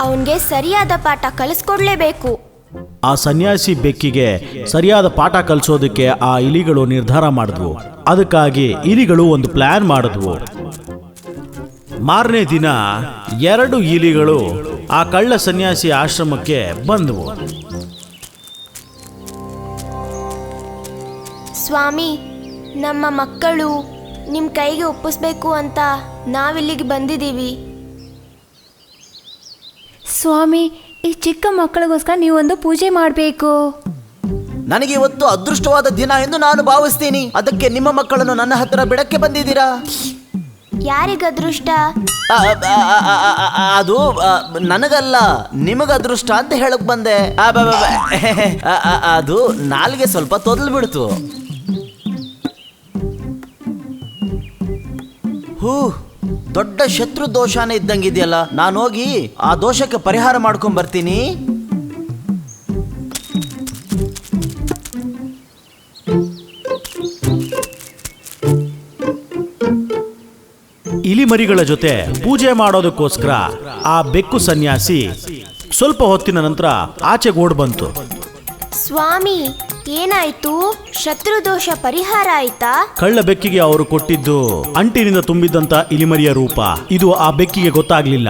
ಅವನ್ಗೆ ಸರಿಯಾದ ಪಾಠ ಕಲಿಸ್ಕೊಡ್ಲೇಬೇಕು. ಆ ಸನ್ಯಾಸಿ ಬೆಕ್ಕಿಗೆ ಸರಿಯಾದ ಪಾಠ ಕಲಿಸೋದಕ್ಕೆ ಆ ಇಲಿಗಳು ನಿರ್ಧಾರ ಮಾಡಿದ್ವು. ಅದಕ್ಕಾಗಿ ಇಲಿಗಳು ಒಂದು ಪ್ಲಾನ್ ಮಾಡಿದ್ವು. ಮಾರನೇ ದಿನ 2 ಇಲಿಗಳು ಆ ಕಳ್ಳ ಸನ್ಯಾಸಿ ಆಶ್ರಮಕ್ಕೆ ಬಂದವು. ಸ್ವಾಮಿ, ನಮ್ಮ ಮಕ್ಕಳು ನಿಮ್ಮ ಕೈಗೆ ಒಪ್ಪಿಸ್ಬೇಕು ಅಂತ ನಾವಿಲ್ಲಿಗೆ ಬಂದಿದ್ದೀವಿ. ಸ್ವಾಮಿ, ಈ ಚಿಕ್ಕ ಮಕ್ಕಳಿಗೋಸ್ಕರ ನೀವೊಂದು ಪೂಜೆ ಮಾಡಬೇಕು. ನನಗೆ ಇವತ್ತು ಅದೃಷ್ಟವಾದ ದಿನ ಎಂದು ನಾನು ಭಾವಿಸ್ತೀನಿ. ಅದಕ್ಕೆ ನಿಮ್ಮ ಮಕ್ಕಳನ್ನು ನನ್ನ ಹತ್ರ ಬಿಡಕ್ಕೆ ಬಂದಿದ್ದೀರಾ. ಯಾರಿಗ ಅದೃಷ್ಟ? ಅದು ನನಗಲ್ಲ, ನಿಮಗ ಅದೃಷ್ಟ ಅಂತ ಹೇಳಕ್ ಬಂದೆ. ಅದು ನಾಲ್ಗೆ ಸ್ವಲ್ಪ ತೊದಲು ಬಿಡ್ತು. ದೊಡ್ಡ ಶತ್ರು ದೋಷನೇ ಇದ್ದಂಗಿದೆಯಲ್ಲ. ನಾನು ಹೋಗಿ ಆ ದೋಷಕ್ಕೆ ಪರಿಹಾರ ಮಾಡ್ಕೊಂಡ್ ಬರ್ತೀನಿ. ಇಲಿಮರಿಗಳ ಜೊತೆ ಪೂಜೆ ಮಾಡೋದಕ್ಕೋಸ್ಕರ ಆ ಬೆಕ್ಕು ಸನ್ಯಾಸಿ ಸ್ವಲ್ಪ ಹೊತ್ತಿನ ನಂತರ ಆಚೆಗೆ ಓಡ್ ಬಂತು. ಸ್ವಾಮಿ, ಏನಾಯ್ತು? ಶತ್ರು ದೋಷ ಪರಿಹಾರ ಆಯ್ತಾ? ಕಳ್ಳ ಬೆಕ್ಕಿಗೆ ಅವರು ಕೊಟ್ಟಿದ್ದು ಅಂಟಿನಿಂದ ತುಂಬಿದ್ದಂತ ಇಲಿಮರಿಯ ರೂಪ. ಇದು ಆ ಬೆಕ್ಕಿಗೆ ಗೊತ್ತಾಗ್ಲಿಲ್ಲ.